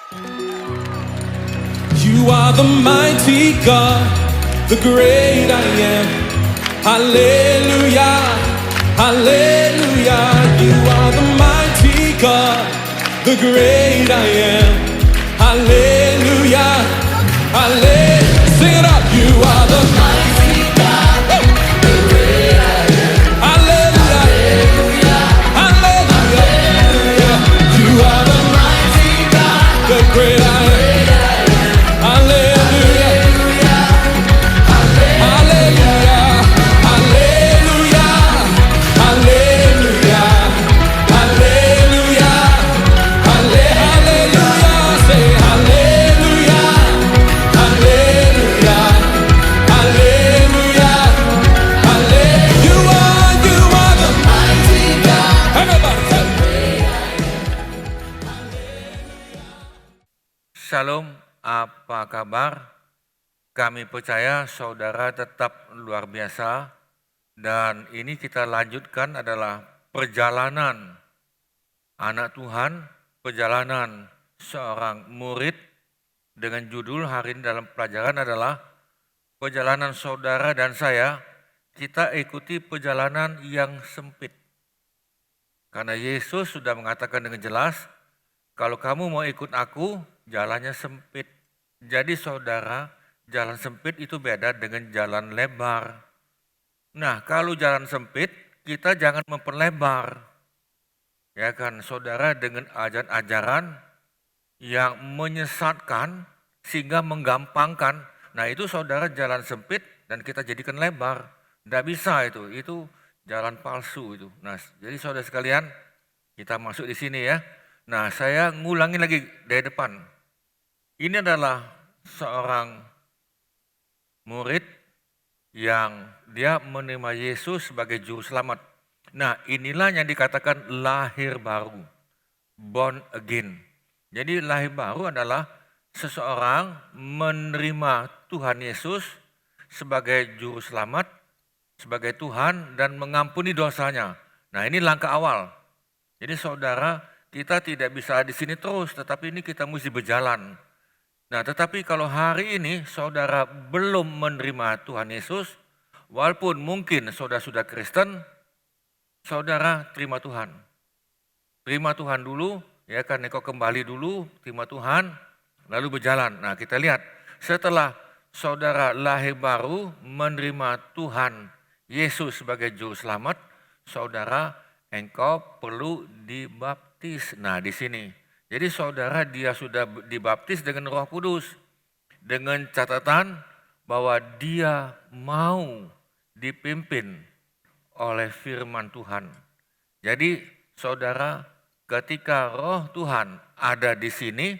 You are the mighty God, the great I am. Hallelujah, hallelujah. You are the mighty God, the great I am. Hallelujah, hallelujah. Sing it up. You are the mighty God, the great I am. Hallelujah, hallelujah. You are the mighty God, the great I am. Shalom, apa kabar? Kami percaya saudara tetap luar biasa dan ini kita lanjutkan adalah perjalanan anak Tuhan, perjalanan seorang murid dengan judul hari ini dalam pelajaran adalah perjalanan saudara dan saya, kita ikuti perjalanan yang sempit. Karena Yesus sudah mengatakan dengan jelas, kalau kamu mau ikut aku, jalannya sempit. Jadi saudara, jalan sempit itu beda dengan jalan lebar. Nah, kalau jalan sempit, kita jangan memperlebar. Ya kan, saudara, dengan ajaran-ajaran yang menyesatkan sehingga menggampangkan. Nah, itu saudara jalan sempit dan kita jadikan lebar. Tidak bisa itu jalan palsu itu. Nah, jadi saudara sekalian, kita masuk di sini ya. Nah, saya ngulangi lagi dari depan. Ini adalah seorang murid yang dia menerima Yesus sebagai juru selamat. Nah, inilah yang dikatakan lahir baru, born again. Jadi lahir baru adalah seseorang menerima Tuhan Yesus sebagai juru selamat, sebagai Tuhan dan mengampuni dosanya. Nah, ini langkah awal. Jadi saudara, kita tidak bisa di sini terus, tetapi ini kita mesti berjalan. Nah, tetapi kalau hari ini saudara belum menerima Tuhan Yesus, walaupun mungkin saudara sudah Kristen, saudara terima Tuhan. Terima Tuhan dulu, ya kan, engkau kembali dulu, terima Tuhan, lalu berjalan. Nah, kita lihat, setelah saudara lahir baru, menerima Tuhan Yesus sebagai juru selamat, saudara, engkau perlu dibaptis. Nah, di sini. Jadi saudara dia sudah dibaptis dengan Roh Kudus dengan catatan bahwa dia mau dipimpin oleh firman Tuhan. Jadi saudara, ketika Roh Tuhan ada di sini,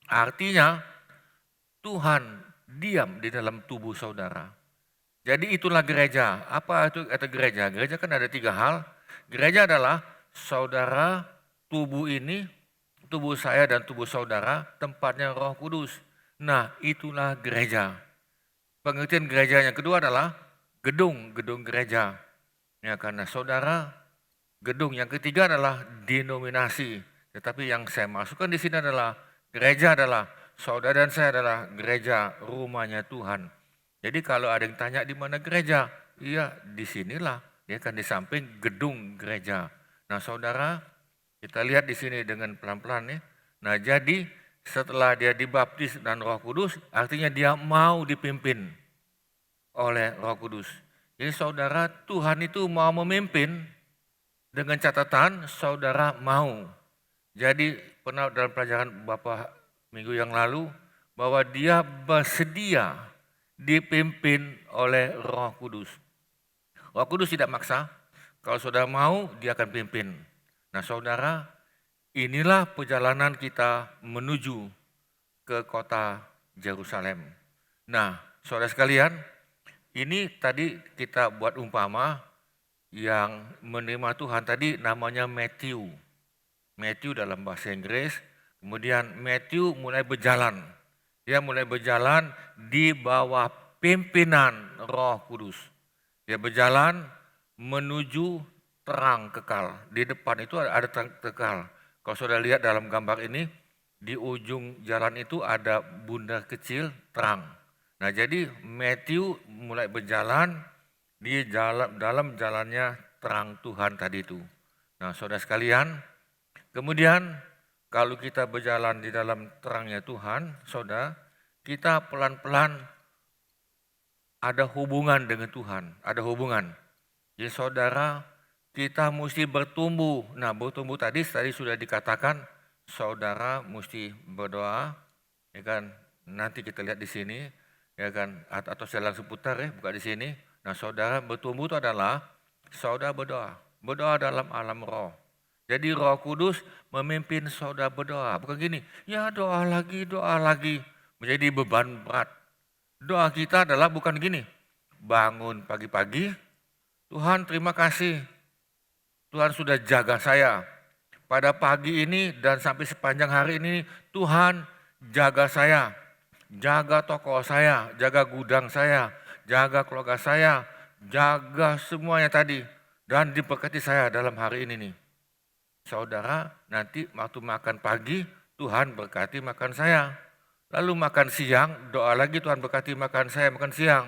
artinya Tuhan diam di dalam tubuh saudara. Jadi itulah gereja. Apa itu kata gereja? Gereja kan ada 3 hal. Gereja adalah saudara, tubuh ini, tubuh saya dan tubuh saudara, tempatnya Roh Kudus. Nah, itulah gereja. Pengertian gereja yang kedua adalah gedung gereja. Ya, karena saudara, gedung yang ketiga adalah denominasi. Tetapi yang saya masukkan di sini adalah gereja adalah saudara dan saya adalah gereja rumahnya Tuhan. Jadi kalau ada yang tanya di mana gereja, iya di sinilah, dia kan di samping gedung gereja. Nah, saudara, kita lihat di sini dengan pelan-pelan ya. Nah, jadi setelah dia dibaptis dan Roh Kudus, artinya dia mau dipimpin oleh Roh Kudus. Jadi saudara, Tuhan itu mau memimpin dengan catatan saudara mau. Jadi pernah dalam pelajaran Bapak minggu yang lalu bahwa dia bersedia dipimpin oleh Roh Kudus. Roh Kudus tidak maksa, kalau saudara mau dia akan pimpin. Nah saudara, inilah perjalanan kita menuju ke kota Yerusalem. Nah saudara sekalian, ini tadi kita buat umpama yang menerima Tuhan tadi namanya Matthew. Matthew dalam bahasa Inggris, kemudian Matthew mulai berjalan. Dia mulai berjalan di bawah pimpinan Roh Kudus. Dia berjalan menuju terang kekal. Di depan itu ada terang kekal. Kalau saudara lihat dalam gambar ini, di ujung jalan itu ada bundar kecil terang. Nah, jadi Matthew mulai berjalan di dalam jalannya terang Tuhan tadi itu. Nah, saudara sekalian, kemudian kalau kita berjalan di dalam terangnya Tuhan, saudara, kita pelan-pelan ada hubungan dengan Tuhan, ada hubungan. Jadi saudara, kita mesti bertumbuh. Nah, bertumbuh tadi sudah dikatakan, saudara mesti berdoa, ya kan? Nanti kita lihat di sini, ya kan? Atau saya langsung putar ya, buka di sini. Nah, saudara bertumbuh itu adalah saudara berdoa, berdoa dalam alam roh. Jadi Roh Kudus memimpin saudara berdoa, bukan gini, ya doa lagi, menjadi beban berat. Doa kita adalah bukan gini, bangun pagi-pagi, Tuhan terima kasih, Tuhan sudah jaga saya. Pada pagi ini dan sampai sepanjang hari ini, Tuhan jaga saya, jaga toko saya, jaga gudang saya, jaga keluarga saya, jaga semuanya tadi. Dan diberkati saya dalam hari ini nih. Saudara, nanti waktu makan pagi, Tuhan berkati makan saya. Lalu makan siang, doa lagi Tuhan berkati makan saya, makan siang.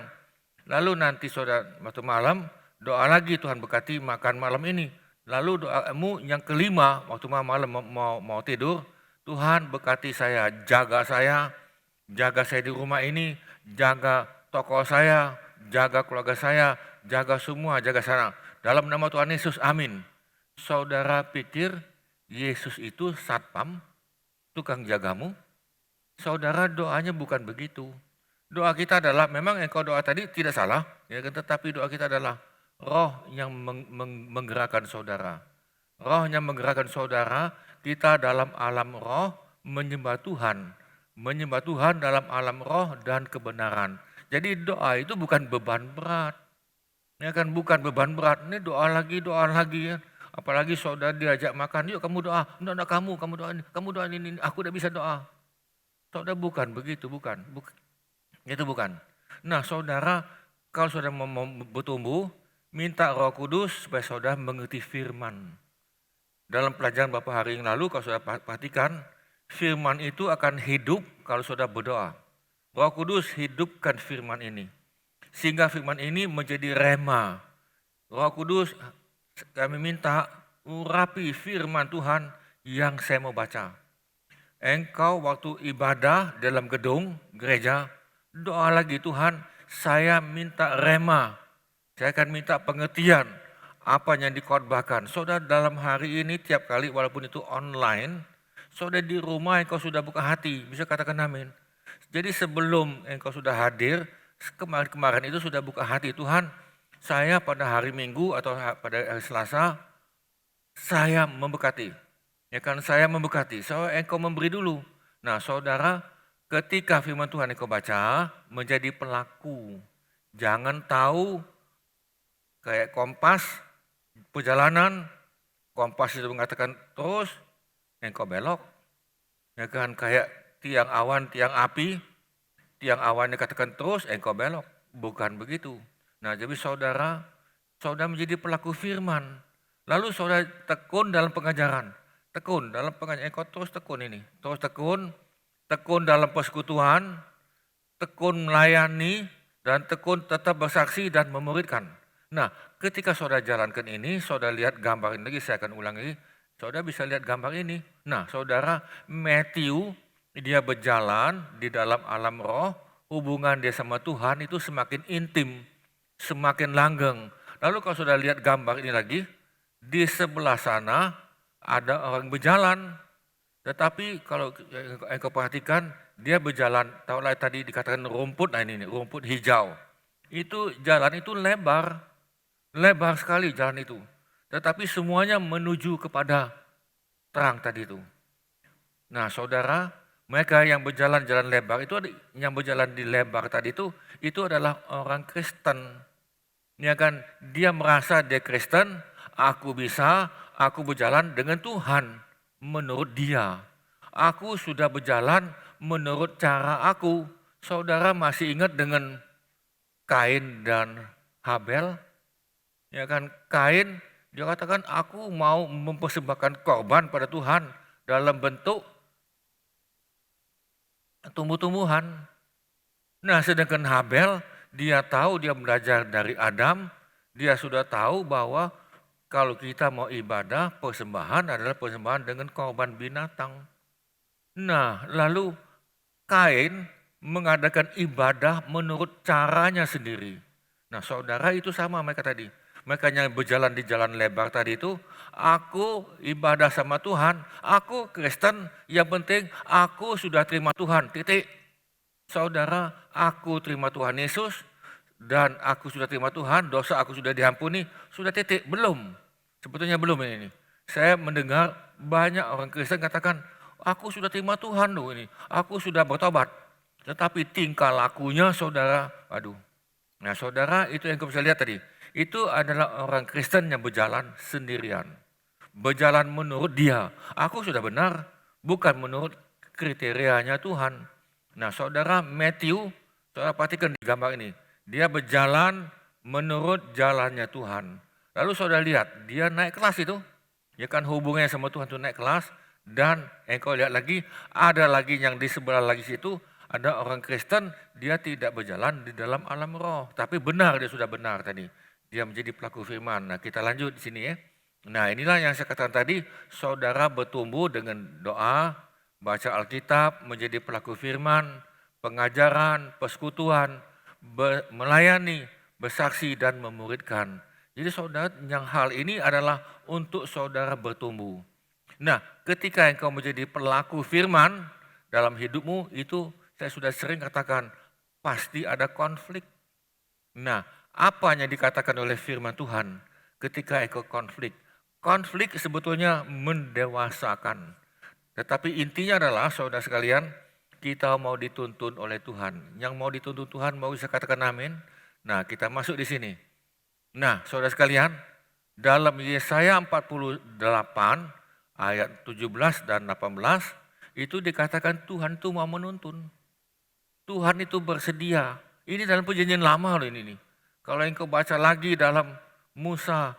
Lalu nanti saudara, waktu malam, doa lagi Tuhan berkati makan malam ini. Lalu doamu yang kelima, waktu malam mau tidur, Tuhan berkati saya, jaga saya di rumah ini, jaga toko saya, jaga keluarga saya, jaga semua, jaga sana. Dalam nama Tuhan Yesus, amin. Saudara pikir Yesus itu satpam, tukang jagamu? Saudara, doanya bukan begitu. Doa kita adalah, memang engkau doa tadi tidak salah, ya kan? Tetapi doa kita adalah roh yang menggerakkan saudara. Roh yang menggerakkan saudara, kita dalam alam roh menyembah Tuhan. Menyembah Tuhan dalam alam roh dan kebenaran. Jadi doa itu bukan beban berat. Ya kan, bukan beban berat. Ini doa lagi ya. Apalagi saudara diajak makan, yuk kamu doa. Enggak, kamu doa ini, aku udah bisa doa. Saudara bukan begitu, bukan. Itu bukan. Nah, saudara, kalau saudara mau bertumbuh, minta Roh Kudus supaya saudara mengerti firman. Dalam pelajaran Bapak hari yang lalu, kalau saudara perhatikan, firman itu akan hidup kalau saudara berdoa. Roh Kudus hidupkan firman ini. Sehingga firman ini menjadi rema. Roh Kudus, kami minta urapi firman Tuhan yang saya mau baca. Engkau waktu ibadah dalam gedung gereja, doa lagi Tuhan, saya minta rema. Saya akan minta pengertian apa yang dikhotbahkan. Saudara dalam hari ini tiap kali walaupun itu online, saudara di rumah engkau sudah buka hati, bisa katakan amin. Jadi sebelum engkau sudah hadir, kemarin itu sudah buka hati, Tuhan saya pada hari Minggu atau pada hari Selasa, saya memberkati. Ya kan, saya memberkati, engkau memberi dulu. Nah saudara, ketika firman Tuhan engkau baca, menjadi pelaku. Jangan tahu kayak kompas, perjalanan, kompas itu mengatakan terus, engkau belok. Ya kan, kayak tiang awan, tiang api, tiang awannya katakan terus, engkau belok. Bukan begitu. Nah, jadi saudara menjadi pelaku firman. Lalu saudara tekun dalam pengajaran. Tekun dalam pengajaran, engkau terus tekun ini. Terus tekun dalam persekutuan, tekun melayani, dan tekun tetap bersaksi dan memuridkan. Nah, ketika saudara jalankan ini, saudara lihat gambar ini lagi, saya akan ulangi. Saudara bisa lihat gambar ini. Nah, saudara, Matthew, dia berjalan di dalam alam roh, hubungan dia sama Tuhan itu semakin intim, semakin langgeng. Lalu kalau sudah lihat gambar ini lagi, di sebelah sana ada orang berjalan. Tetapi kalau engkau perhatikan, dia berjalan, tahu lah tadi dikatakan rumput, nah ini rumput hijau. Itu jalan itu lebar sekali jalan itu. Tetapi semuanya menuju kepada terang tadi itu. Nah saudara, mereka yang berjalan jalan lebar itu, yang berjalan di lebar tadi itu adalah orang Kristen. Ya kan, dia merasa dia Kristen, aku berjalan dengan Tuhan menurut dia. Aku sudah berjalan menurut cara aku. Saudara masih ingat dengan Kain dan Habel? Ya kan, Kain dia katakan aku mau mempersembahkan korban pada Tuhan dalam bentuk tumbuh-tumbuhan. Nah, sedangkan Habel, dia tahu, dia belajar dari Adam, dia sudah tahu bahwa kalau kita mau ibadah, persembahan adalah persembahan dengan korban binatang. Nah, lalu Kain mengadakan ibadah menurut caranya sendiri. Nah, saudara, itu sama mereka tadi. Mereka yang berjalan di jalan lebar tadi itu, aku ibadah sama Tuhan, aku Kristen, yang penting aku sudah terima Tuhan, titik. Saudara, aku terima Tuhan Yesus dan aku sudah terima Tuhan, dosa aku sudah diampuni, sudah titik. Belum, sebetulnya belum ini. Saya mendengar banyak orang Kristen katakan, aku sudah terima Tuhan loh ini, aku sudah bertobat. Tetapi tingkah lakunya saudara, aduh. Nah saudara, itu yang kita bisa lihat tadi. Itu adalah orang Kristen yang berjalan sendirian. Berjalan menurut dia. Aku sudah benar, bukan menurut kriterianya Tuhan. Nah saudara, Matthew, saudara perhatikan di gambar ini. Dia berjalan menurut jalannya Tuhan. Lalu saudara lihat, dia naik kelas itu. Ya kan hubungannya sama Tuhan itu naik kelas. Dan engkau lihat lagi, ada lagi yang di sebelah lagi situ, ada orang Kristen, dia tidak berjalan di dalam alam roh. Tapi benar, dia sudah benar tadi. Dia menjadi pelaku firman. Nah kita lanjut di sini ya. Nah inilah yang saya katakan tadi, saudara bertumbuh dengan doa, baca Alkitab, menjadi pelaku firman, pengajaran, persekutuan, melayani, bersaksi dan memuridkan. Jadi saudara, yang hal ini adalah untuk saudara bertumbuh. Nah, ketika engkau menjadi pelaku firman dalam hidupmu, itu saya sudah sering katakan, pasti ada konflik. Nah, apa yang dikatakan oleh firman Tuhan ketika engkau konflik? Konflik sebetulnya mendewasakan. Tetapi intinya adalah, saudara sekalian, kita mau dituntun oleh Tuhan. Yang mau dituntun Tuhan, mau bisa katakan amin? Nah, kita masuk di sini. Nah, saudara sekalian, dalam Yesaya 48, ayat 17 dan 18, itu dikatakan Tuhan itu mau menuntun. Tuhan itu bersedia. Ini dalam perjanjian lama loh ini nih. Kalau engkau baca lagi dalam Musa,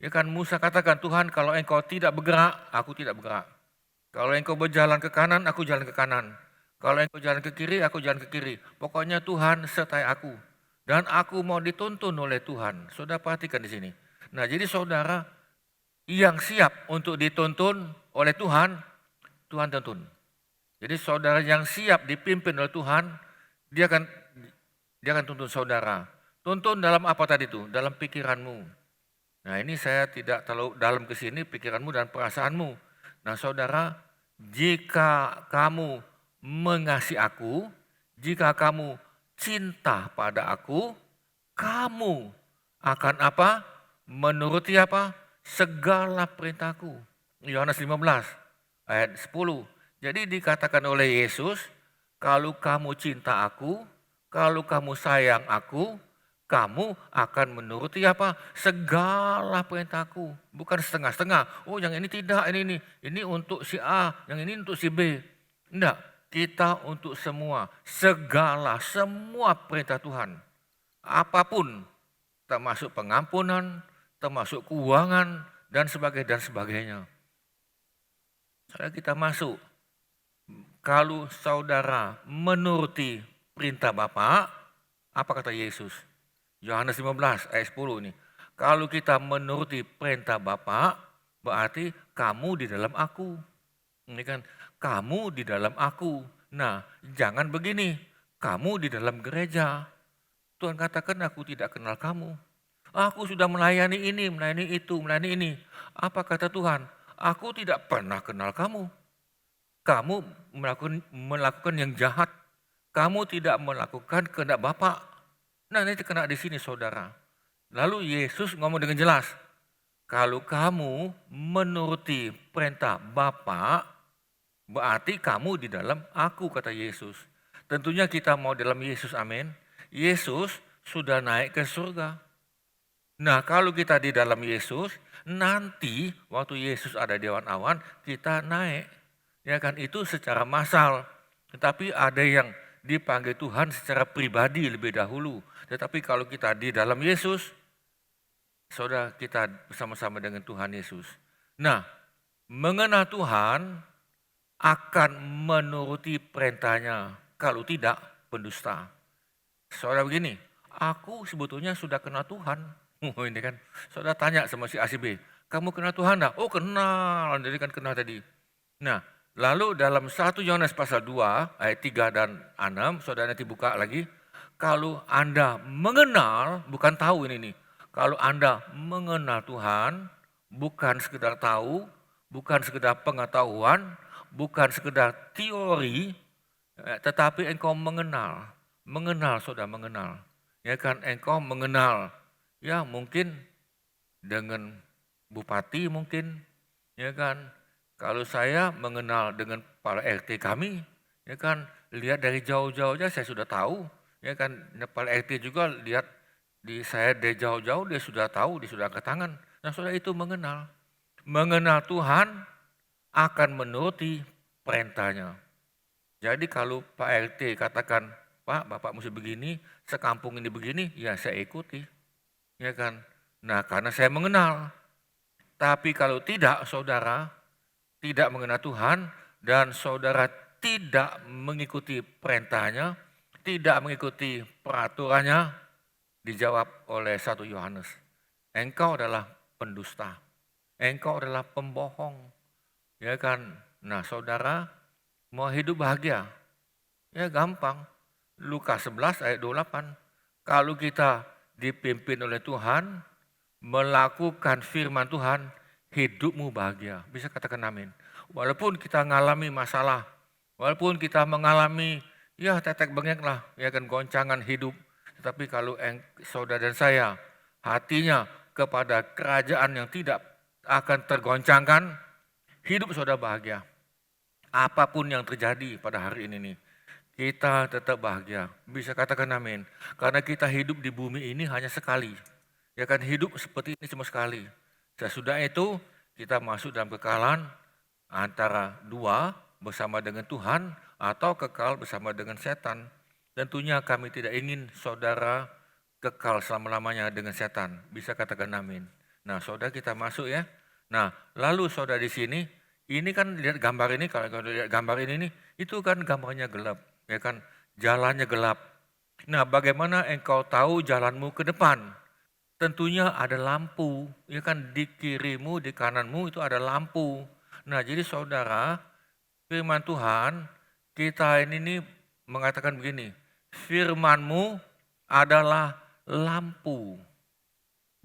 ya kan Musa katakan, Tuhan kalau engkau tidak bergerak, aku tidak bergerak. Kalau engkau berjalan ke kanan, aku jalan ke kanan. Kalau engkau jalan ke kiri, aku jalan ke kiri. Pokoknya Tuhan sertai aku. Dan aku mau dituntun oleh Tuhan. Saudara perhatikan di sini. Nah jadi saudara yang siap untuk dituntun oleh Tuhan, Tuhan tuntun. Jadi saudara yang siap dipimpin oleh Tuhan, dia akan tuntun saudara. Tuntun dalam apa tadi itu? Dalam pikiranmu. Nah ini saya tidak terlalu dalam ke sini pikiranmu dan perasaanmu. Nah saudara, jika kamu mengasihi aku, jika kamu cinta pada aku, kamu akan apa? Menuruti apa? Segala perintahku. Yohanes 15 ayat 10. Jadi dikatakan oleh Yesus, kalau kamu cinta aku, kalau kamu sayang aku, kamu akan menuruti apa? Segala perintahku. Bukan setengah-setengah. Oh yang ini tidak, ini untuk si A, yang ini untuk si B. Enggak, kita untuk semua. Semua perintah Tuhan. Apapun, termasuk pengampunan, termasuk keuangan, dan sebagainya. Saudara kita masuk. Kalau saudara menuruti perintah Bapa, apa kata Yesus? Yohanes 15 ayat 10 ini. Kalau kita menuruti perintah Bapa, berarti kamu di dalam aku. Ini kan, kamu di dalam aku. Nah, jangan begini, kamu di dalam gereja. Tuhan katakan aku tidak kenal kamu. Aku sudah melayani ini, melayani itu, melayani ini. Apa kata Tuhan? Aku tidak pernah kenal kamu. Kamu melakukan yang jahat. Kamu tidak melakukan kehendak Bapa. Nah ini kena di sini saudara. Lalu Yesus ngomong dengan jelas. Kalau kamu menuruti perintah Bapa, berarti kamu di dalam aku, kata Yesus. Tentunya kita mau dalam Yesus, amin. Yesus sudah naik ke surga. Nah kalau kita di dalam Yesus, nanti waktu Yesus ada di awan-awan, kita naik. Ya kan itu secara massal. Tetapi ada yang dipanggil Tuhan secara pribadi lebih dahulu. Tetapi kalau kita di dalam Yesus, saudara kita bersama-sama dengan Tuhan Yesus. Nah, mengenal Tuhan akan menuruti perintahnya. Kalau tidak, pendusta. Saudara begini, aku sebetulnya sudah kenal Tuhan. Oh, ini kan, saudara tanya sama si A si B, kamu kenal Tuhan dah? Oh kenal, jadi kan kenal tadi. Nah, lalu dalam 1 Yohanes pasal 2 ayat 3 dan 6, saudara nanti buka lagi. Kalau Anda mengenal, bukan tahu ini nih. Kalau Anda mengenal Tuhan, bukan sekedar tahu, bukan sekedar pengetahuan, bukan sekedar teori, tetapi engkau mengenal. Mengenal, saudara mengenal. Ya kan, engkau mengenal. Ya mungkin dengan bupati mungkin, ya kan. Kalau saya mengenal dengan kepala RT kami, ya kan, lihat dari jauh-jauh aja saya sudah tahu, ya kan. Kepala RT juga lihat di saya dari jauh-jauh dia sudah tahu, dia sudah angkat tangan. Nah, saudara itu mengenal. Mengenal Tuhan akan menuruti perintahnya. Jadi kalau Pak RT katakan, Pak, Bapak mesti begini, sekampung ini begini, ya saya ikuti. Ya kan? Nah, karena saya mengenal. Tapi kalau tidak, saudara tidak mengenal Tuhan dan saudara tidak mengikuti perintahnya, tidak mengikuti peraturannya, dijawab oleh 1 Yohanes. Engkau adalah pendusta. Engkau adalah pembohong. Ya kan? Nah, saudara mau hidup bahagia? Ya gampang. Lukas 11 ayat 28. Kalau kita dipimpin oleh Tuhan, melakukan firman Tuhan, hidupmu bahagia. Bisa katakan amin. Walaupun kita mengalami masalah, walaupun kita mengalami ya tetek bengek lah, ya kan goncangan hidup. Tetapi kalau saudara dan saya hatinya kepada kerajaan yang tidak akan tergoncangkan, hidup saudara bahagia. Apapun yang terjadi pada hari ini nih, kita tetap bahagia. Bisa katakan amin. Karena kita hidup di bumi ini hanya sekali. Ya kan hidup seperti ini cuma sekali. Sesudah itu kita masuk dalam kekalahan antara dua bersama dengan Tuhan atau kekal bersama dengan setan. Tentunya kami tidak ingin saudara kekal selama-lamanya dengan setan. Bisa katakan amin. Nah, saudara kita masuk ya. Nah, lalu saudara di sini, ini kan lihat gambar ini, kalau lihat gambar ini nih, itu kan gambarnya gelap. Ya kan, jalannya gelap. Nah, bagaimana engkau tahu jalanmu ke depan? Tentunya ada lampu, ya kan, di kirimu, di kananmu itu ada lampu. Nah, jadi saudara, firman Tuhan, kita ini nih mengatakan begini, firman-Mu adalah lampu.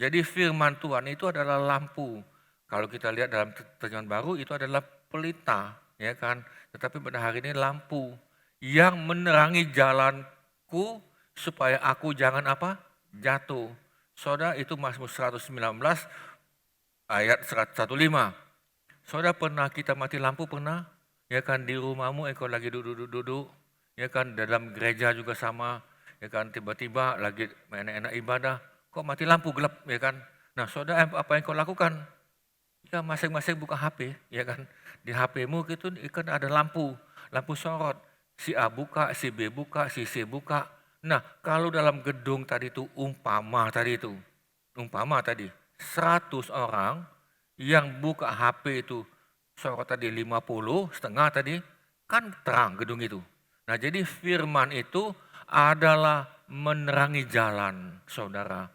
Jadi firman Tuhan itu adalah lampu. Kalau kita lihat dalam terjemahan baru itu adalah pelita, ya kan. Tetapi pada hari ini lampu yang menerangi jalanku supaya aku jangan apa? Jatuh. Saudara itu Mazmur 119 ayat 115. Saudara pernah kita mati lampu pernah? Ya kan di rumahmu engkau lagi duduk-duduk, ya kan dalam gereja juga sama, ya kan tiba-tiba lagi enak-enak ibadah, kok mati lampu gelap, ya kan. Nah saudara apa yang kau lakukan? Ya masing-masing buka HP, ya kan. Di HP-mu gitu kan ada lampu sorot. Si A buka, si B buka, si C buka. Nah kalau dalam gedung tadi itu umpama tadi 100 orang yang buka HP itu sorot tadi 50, setengah tadi, kan terang gedung itu. Nah jadi firman itu adalah menerangi jalan saudara.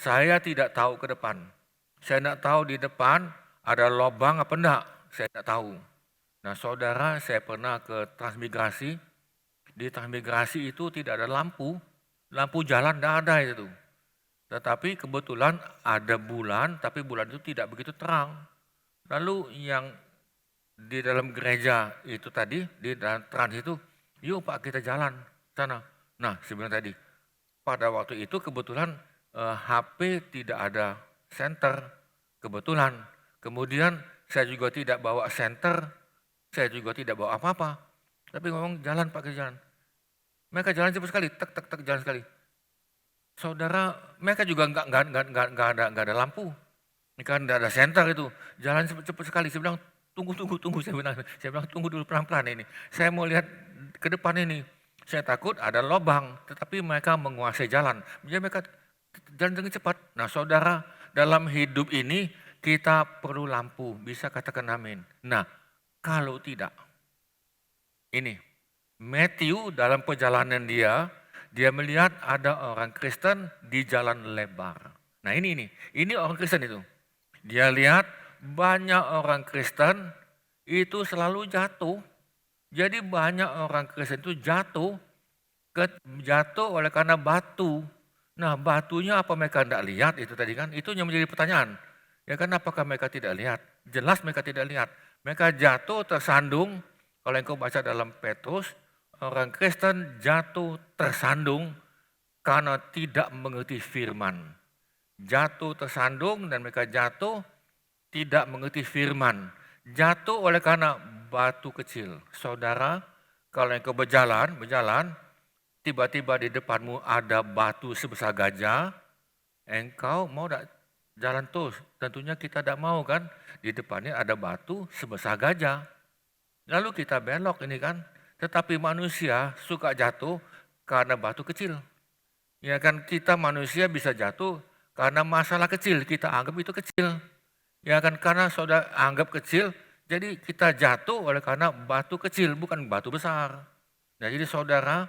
Saya tidak tahu ke depan. Saya tidak tahu di depan ada lubang apa enggak, saya tidak tahu. Nah saudara, saya pernah ke transmigrasi. Di transmigrasi itu tidak ada lampu jalan tidak ada itu. Tetapi kebetulan ada bulan, tapi bulan itu tidak begitu terang. Lalu yang di dalam gereja itu tadi, di dalam trans itu, yuk Pak kita jalan sana. Nah sebenarnya tadi, pada waktu itu kebetulan HP tidak ada senter, kebetulan. Kemudian saya juga tidak bawa senter, saya juga tidak bawa apa-apa. Tapi ngomong jalan Pak, ke jalan. Mereka jalan cepat sekali, tek tek tek jalan sekali. Saudara, mereka juga nggak ada lampu. Ini kan nggak ada senter itu, jalan cepat sekali. Saya bilang tunggu. Saya bilang tunggu dulu pelan-pelan ini. Saya mau lihat ke depan ini. Saya takut ada lubang, tetapi mereka menguasai jalan. Jadi mereka jalan dengan cepat. Nah saudara, dalam hidup ini kita perlu lampu, bisa katakan amin. Nah kalau tidak, ini Matthew dalam perjalanan dia melihat ada orang Kristen di jalan lebar. Nah ini orang Kristen itu. Dia lihat banyak orang Kristen itu selalu jatuh. Jadi banyak orang Kristen itu jatuh oleh karena batu. Nah batunya apa mereka tidak lihat itu tadi kan? Itu yang menjadi pertanyaan. Ya kan apakah mereka tidak lihat? Jelas mereka tidak lihat. Mereka jatuh tersandung. Kalau engkau baca dalam Petrus, orang Kristen jatuh tersandung karena tidak mengerti firman. Jatuh tersandung dan mereka jatuh tidak mengerti firman. Jatuh oleh karena batu kecil. Saudara, kalau engkau berjalan, tiba-tiba di depanmu ada batu sebesar gajah, engkau mau tidak jalan terus? Tentunya kita tidak mau kan, di depannya ada batu sebesar gajah. Lalu kita belok ini kan, tetapi manusia suka jatuh karena batu kecil. Ya kan kita manusia bisa jatuh karena masalah kecil, kita anggap itu kecil. Ya kan karena saudara anggap kecil, jadi kita jatuh oleh karena batu kecil, bukan batu besar. Nah jadi saudara,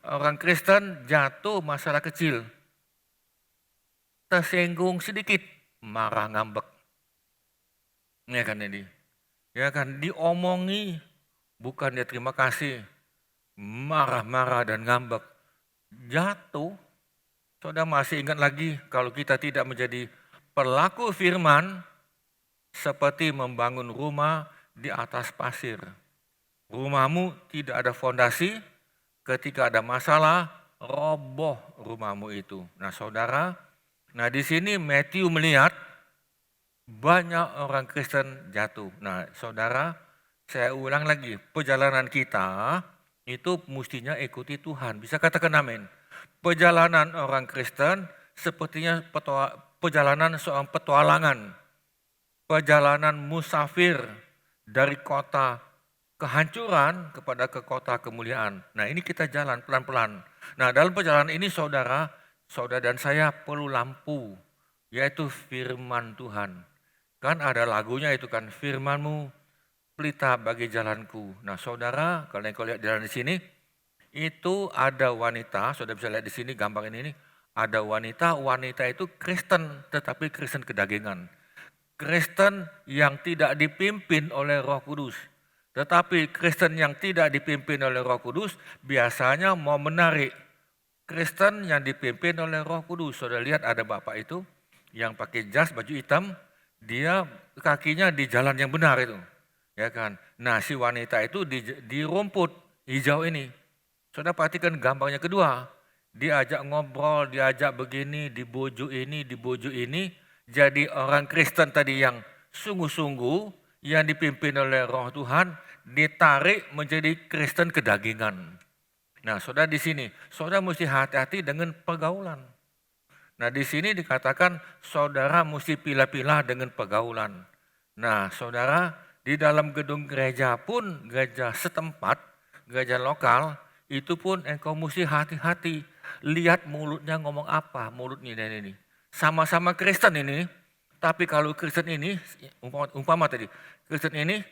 orang Kristen jatuh masalah kecil. Tersinggung sedikit, marah ngambek. Ya kan ini. Ya kan diomongi, bukan dia terima kasih, marah-marah dan ngambek. Jatuh, saudara masih ingat lagi kalau kita tidak menjadi pelaku firman, seperti membangun rumah di atas pasir. Rumahmu tidak ada fondasi, ketika ada masalah, roboh rumahmu itu. Nah saudara, nah di sini Matthew melihat banyak orang Kristen jatuh. Nah saudara, saya ulang lagi, perjalanan kita itu mestinya ikuti Tuhan. Bisa katakan amin. Perjalanan orang Kristen sepertinya perjalanan seorang petualangan. Perjalanan musafir dari kota kehancuran kepada ke kota kemuliaan. Nah ini kita jalan pelan-pelan. Nah dalam perjalanan ini saudara dan saya perlu lampu, yaitu firman Tuhan. Kan ada lagunya itu kan, firman-Mu pelita bagi jalanku. Nah saudara, kalau engkau lihat jalan di sini, itu ada wanita, saudara bisa lihat di sini gambar ini ada wanita itu Kristen, tetapi Kristen kedagingan. Kristen yang tidak dipimpin oleh Roh Kudus. Tetapi Kristen yang tidak dipimpin oleh Roh Kudus biasanya mau menarik. Kristen yang dipimpin oleh Roh Kudus. Saudara lihat ada bapak itu yang pakai jas baju hitam, dia kakinya di jalan yang benar itu. Ya kan? Nah, si wanita itu di rumput hijau ini. Saudara perhatikan gambarnya kedua. Diajak ngobrol, diajak begini, dibujuk ini. Jadi orang Kristen tadi yang sungguh-sungguh, yang dipimpin oleh Roh Tuhan, ditarik menjadi Kristen kedagingan. Nah, saudara di sini, saudara mesti hati-hati dengan pergaulan. Nah, di sini dikatakan saudara mesti pilah-pilah dengan pergaulan. Nah, saudara, di dalam gedung gereja pun, gereja setempat, gereja lokal, itu pun engkau mesti hati-hati. Lihat mulutnya ngomong apa, mulutnya ini. Sama-sama Kristen ini, tapi kalau Kristen ini, umpama tadi, Kristen ini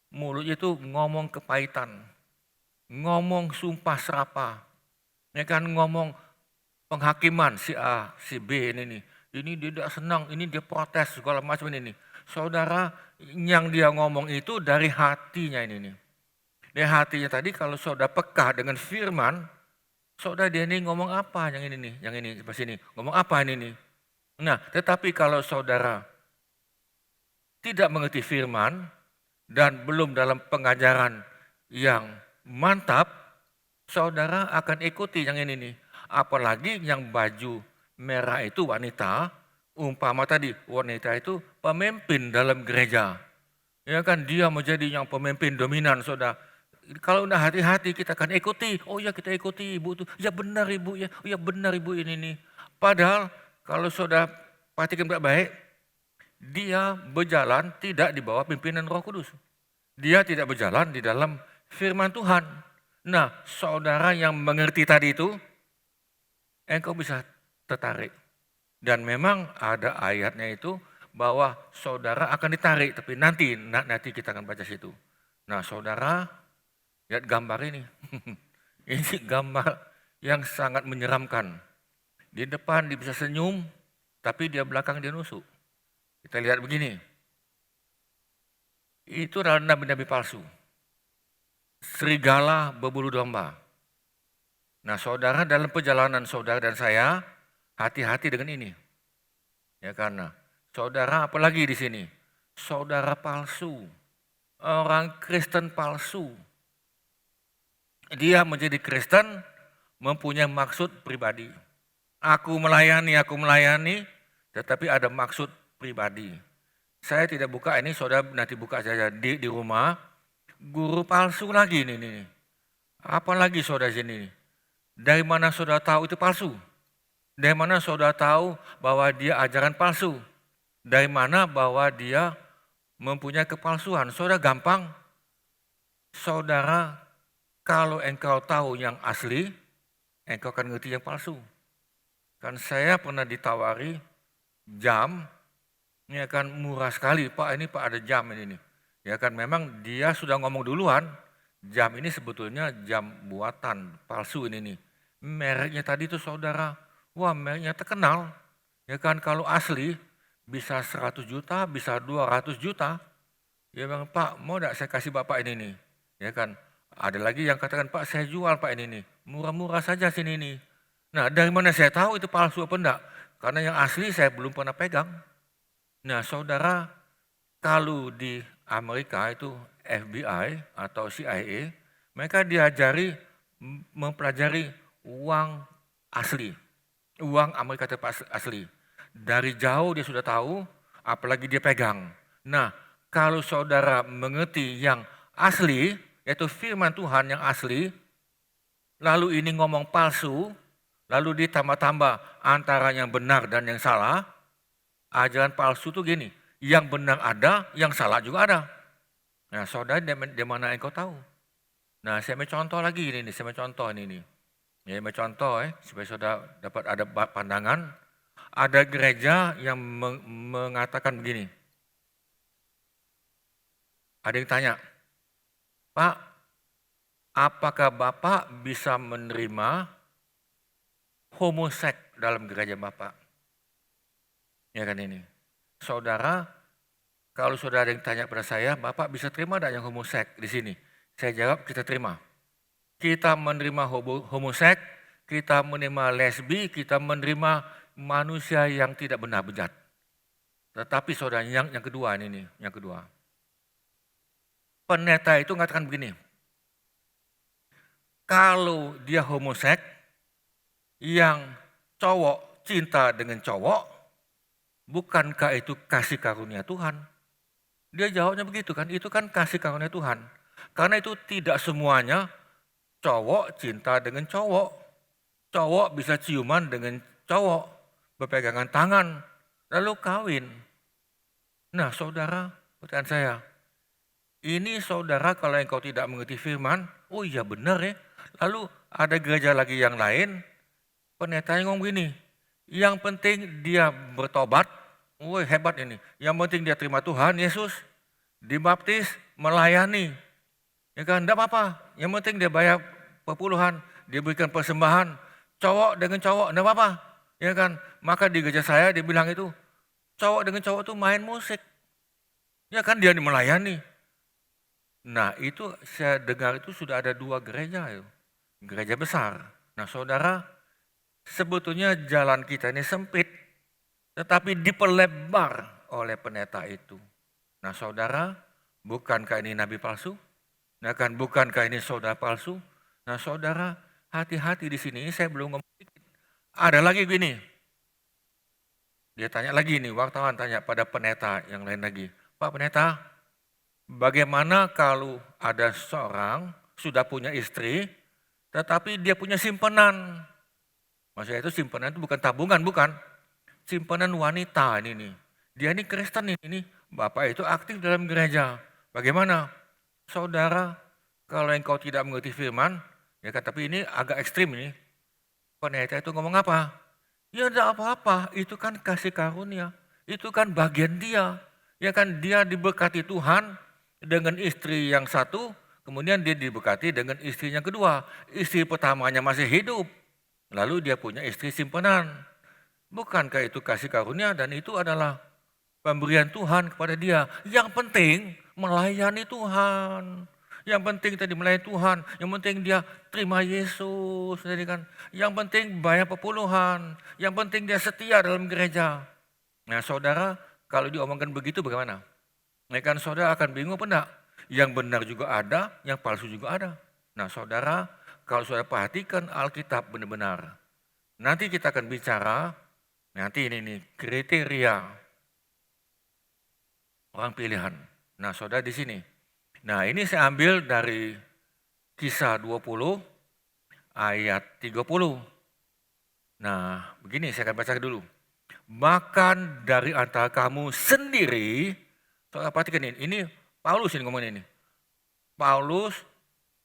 mulutnya itu ngomong kepahitan, ngomong sumpah serapah, ya kan ngomong penghakiman si A, si B ini dia tidak senang, ini dia protes segala macam ini. Saudara, yang dia ngomong itu dari hatinya ini. Dari hatinya tadi kalau saudara peka dengan firman, saudara dia ini ngomong apa yang ini pas ini, ngomong apa ini. Nah, tetapi kalau saudara tidak mengerti firman dan belum dalam pengajaran yang mantap, saudara akan ikuti yang ini nih. Apalagi yang baju merah itu wanita, umpama tadi wanita itu pemimpin dalam gereja. Ya kan dia menjadi yang pemimpin dominan, saudara. Kalau udah hati-hati kita akan ikuti. Oh ya kita ikuti ibu itu. Ya benar ibu ya. Oh ya benar ibu ini nih. Padahal kalau saudara perhatikan baik-baik, dia berjalan tidak di bawah pimpinan Roh Kudus. Dia tidak berjalan di dalam firman Tuhan. Nah, saudara yang mengerti tadi itu, engkau bisa tertarik. Dan memang ada ayatnya itu bahwa saudara akan ditarik, tapi nanti kita akan baca situ. Nah, saudara lihat gambar ini. Ini gambar yang sangat menyeramkan. Di depan dia bisa senyum, tapi dia belakang dia nusuk. Kita lihat begini. Itu adalah nabi-nabi palsu. Serigala berbulu domba. Nah, saudara, dalam perjalanan saudara dan saya, hati-hati dengan ini. Ya, karena saudara apalagi di sini? Saudara palsu. Orang Kristen palsu. Dia menjadi Kristen mempunyai maksud pribadi. Aku melayani, tetapi ada maksud pribadi. Saya tidak buka ini, saudara nanti buka saja di rumah. Guru palsu lagi ini. Apalagi saudara sini? Dari mana saudara tahu itu palsu? Dari mana saudara tahu bahwa dia ajaran palsu? Dari mana bahwa dia mempunyai kepalsuan? Saudara gampang. Saudara, kalau engkau tahu yang asli, engkau akan ngerti yang palsu. Kan saya pernah ditawari jam, ya kan murah sekali, Pak ini Pak ada jam ini. Ya kan memang dia sudah ngomong duluan, jam ini sebetulnya jam buatan, palsu ini nih. Mereknya tadi itu saudara, wah mereknya terkenal. Ya kan kalau asli bisa 100 juta, bisa 200 juta. Ya bang Pak mau enggak saya kasih Bapak ini nih. Ya kan ada lagi yang katakan Pak saya jual Pak ini nih, murah-murah saja sini nih. Nah dari mana saya tahu itu palsu apa enggak? Karena yang asli saya belum pernah pegang. Nah saudara, kalau di Amerika itu FBI atau CIA, mereka diajari mempelajari uang asli. Uang Amerika asli. Dari jauh dia sudah tahu, apalagi dia pegang. Nah kalau saudara mengerti yang asli, yaitu firman Tuhan yang asli, lalu ini ngomong palsu, lalu ditambah-tambah antara yang benar dan yang salah, ajaran palsu itu gini, yang benar ada, yang salah juga ada. Nah saudara di mana engkau tahu? Nah saya mau contoh lagi ini, saya mau contoh ini. Ya mau contoh supaya saudara dapat ada pandangan. Ada gereja yang mengatakan begini. Ada yang tanya, Pak, apakah Bapak bisa menerima homoseks dalam gereja Bapak? Ya kan ini. Saudara, kalau saudara yang tanya pada saya, Bapak bisa terima tidak yang homoseks di sini? Saya jawab, kita terima. Kita menerima homoseks, kita menerima lesbi, kita menerima manusia yang tidak benar bejat. Tetapi saudara yang kedua ini, yang kedua. Pendeta itu mengatakan begini, kalau dia homoseks, yang cowok cinta dengan cowok, bukankah itu kasih karunia Tuhan? Dia jawabnya begitu kan, itu kan kasih karunia Tuhan. Karena itu tidak semuanya cowok cinta dengan cowok. Cowok bisa ciuman dengan cowok, berpegangan tangan, lalu kawin. Nah saudara, pertanyaan saya, ini saudara kalau engkau tidak mengerti firman, oh iya benar ya. Lalu ada gereja lagi yang lain, pendetanya ngomong gini, yang penting dia bertobat, woi hebat ini. Yang penting dia terima Tuhan Yesus, dibaptis, melayani. Ya kan, enggak apa-apa. Yang penting dia bayar perpuluhan, dia berikan persembahan. Cowok dengan cowok, enggak apa-apa. Ya kan, maka di gereja saya dia bilang itu, cowok dengan cowok itu main musik. Ya kan dia melayani. Nah itu saya dengar itu sudah ada 2 gereja itu. Gereja besar. Nah saudara, sebetulnya jalan kita ini sempit, tetapi diperlebar oleh pendeta itu. Nah saudara, bukankah ini nabi palsu? Nah kan bukankah ini saudara palsu? Nah saudara, hati-hati di sini, saya belum ngomong sedikit. Ada lagi gini, dia tanya lagi nih, wartawan tanya pada pendeta yang lain lagi. Pak pendeta, bagaimana kalau ada seorang sudah punya istri, tetapi dia punya simpanan? Maksudnya itu simpanan itu bukan tabungan, bukan. Simpanan wanita ini nih. Dia ini Kristen ini. Bapak itu aktif dalam gereja. Bagaimana? Saudara, kalau engkau tidak mengerti firman, ya kan, tapi ini agak ekstrim ini. Pendeta itu ngomong apa? Ya tidak apa-apa, itu kan kasih karunia. Itu kan bagian dia. Ya kan dia diberkati Tuhan dengan istri yang satu, Kemudian dia diberkati dengan istrinya kedua. Istri pertamanya masih hidup. Lalu dia punya istri simpanan. Bukankah itu kasih karunia dan itu adalah pemberian Tuhan kepada dia. Yang penting melayani Tuhan. Yang penting tadi melayani Tuhan. Yang penting dia terima Yesus. Jadi kan. Yang penting banyak perpuluhan. Yang penting dia setia dalam gereja. Nah saudara, kalau diomongkan begitu bagaimana? Nah kan saudara akan bingung apa enggak? Yang benar juga ada, yang palsu juga ada. Nah saudara, kalau saudara perhatikan Alkitab benar-benar. Nanti kita akan bicara, nanti ini nih kriteria orang pilihan. Nah saudara di sini. Nah ini saya ambil dari Kisah 20 ayat 30. Nah begini saya akan baca dulu. Bahkan dari antara kamu sendiri, saudara perhatikan ini Paulus ini ngomong ini. Paulus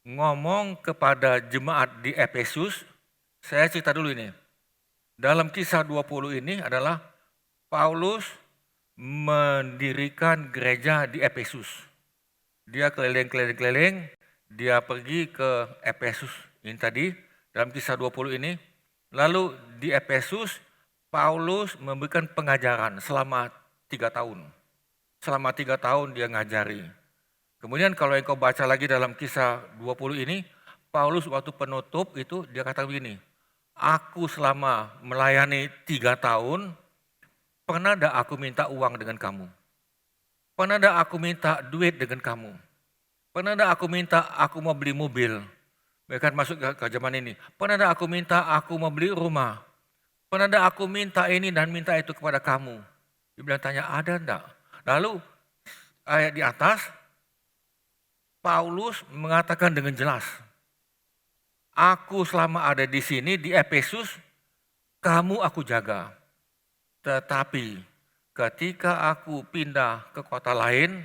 ngomong kepada jemaat di Efesus, saya cerita dulu ini. Dalam Kisah 20 ini adalah Paulus mendirikan gereja di Efesus. Dia keliling-keliling, dia pergi ke Efesus ini tadi, dalam Kisah 20 ini. Lalu di Efesus, Paulus memberikan pengajaran selama 3 tahun. Selama 3 tahun dia ngajari. Kemudian kalau engkau baca lagi dalam Kisah 20 ini, Paulus waktu penutup itu dia kata begini, aku selama melayani 3 tahun, pernah ada aku minta uang dengan kamu? Pernah ada aku minta duit dengan kamu? Pernah ada aku minta aku mau beli mobil? Bahkan masuk ke zaman ini. Pernah ada aku minta aku mau beli rumah? Pernah ada aku minta ini dan minta itu kepada kamu? Dia bilang tanya ada enggak? Lalu ayat di atas, Paulus mengatakan dengan jelas, aku selama ada di sini di Efesus, kamu aku jaga. Tetapi ketika aku pindah ke kota lain,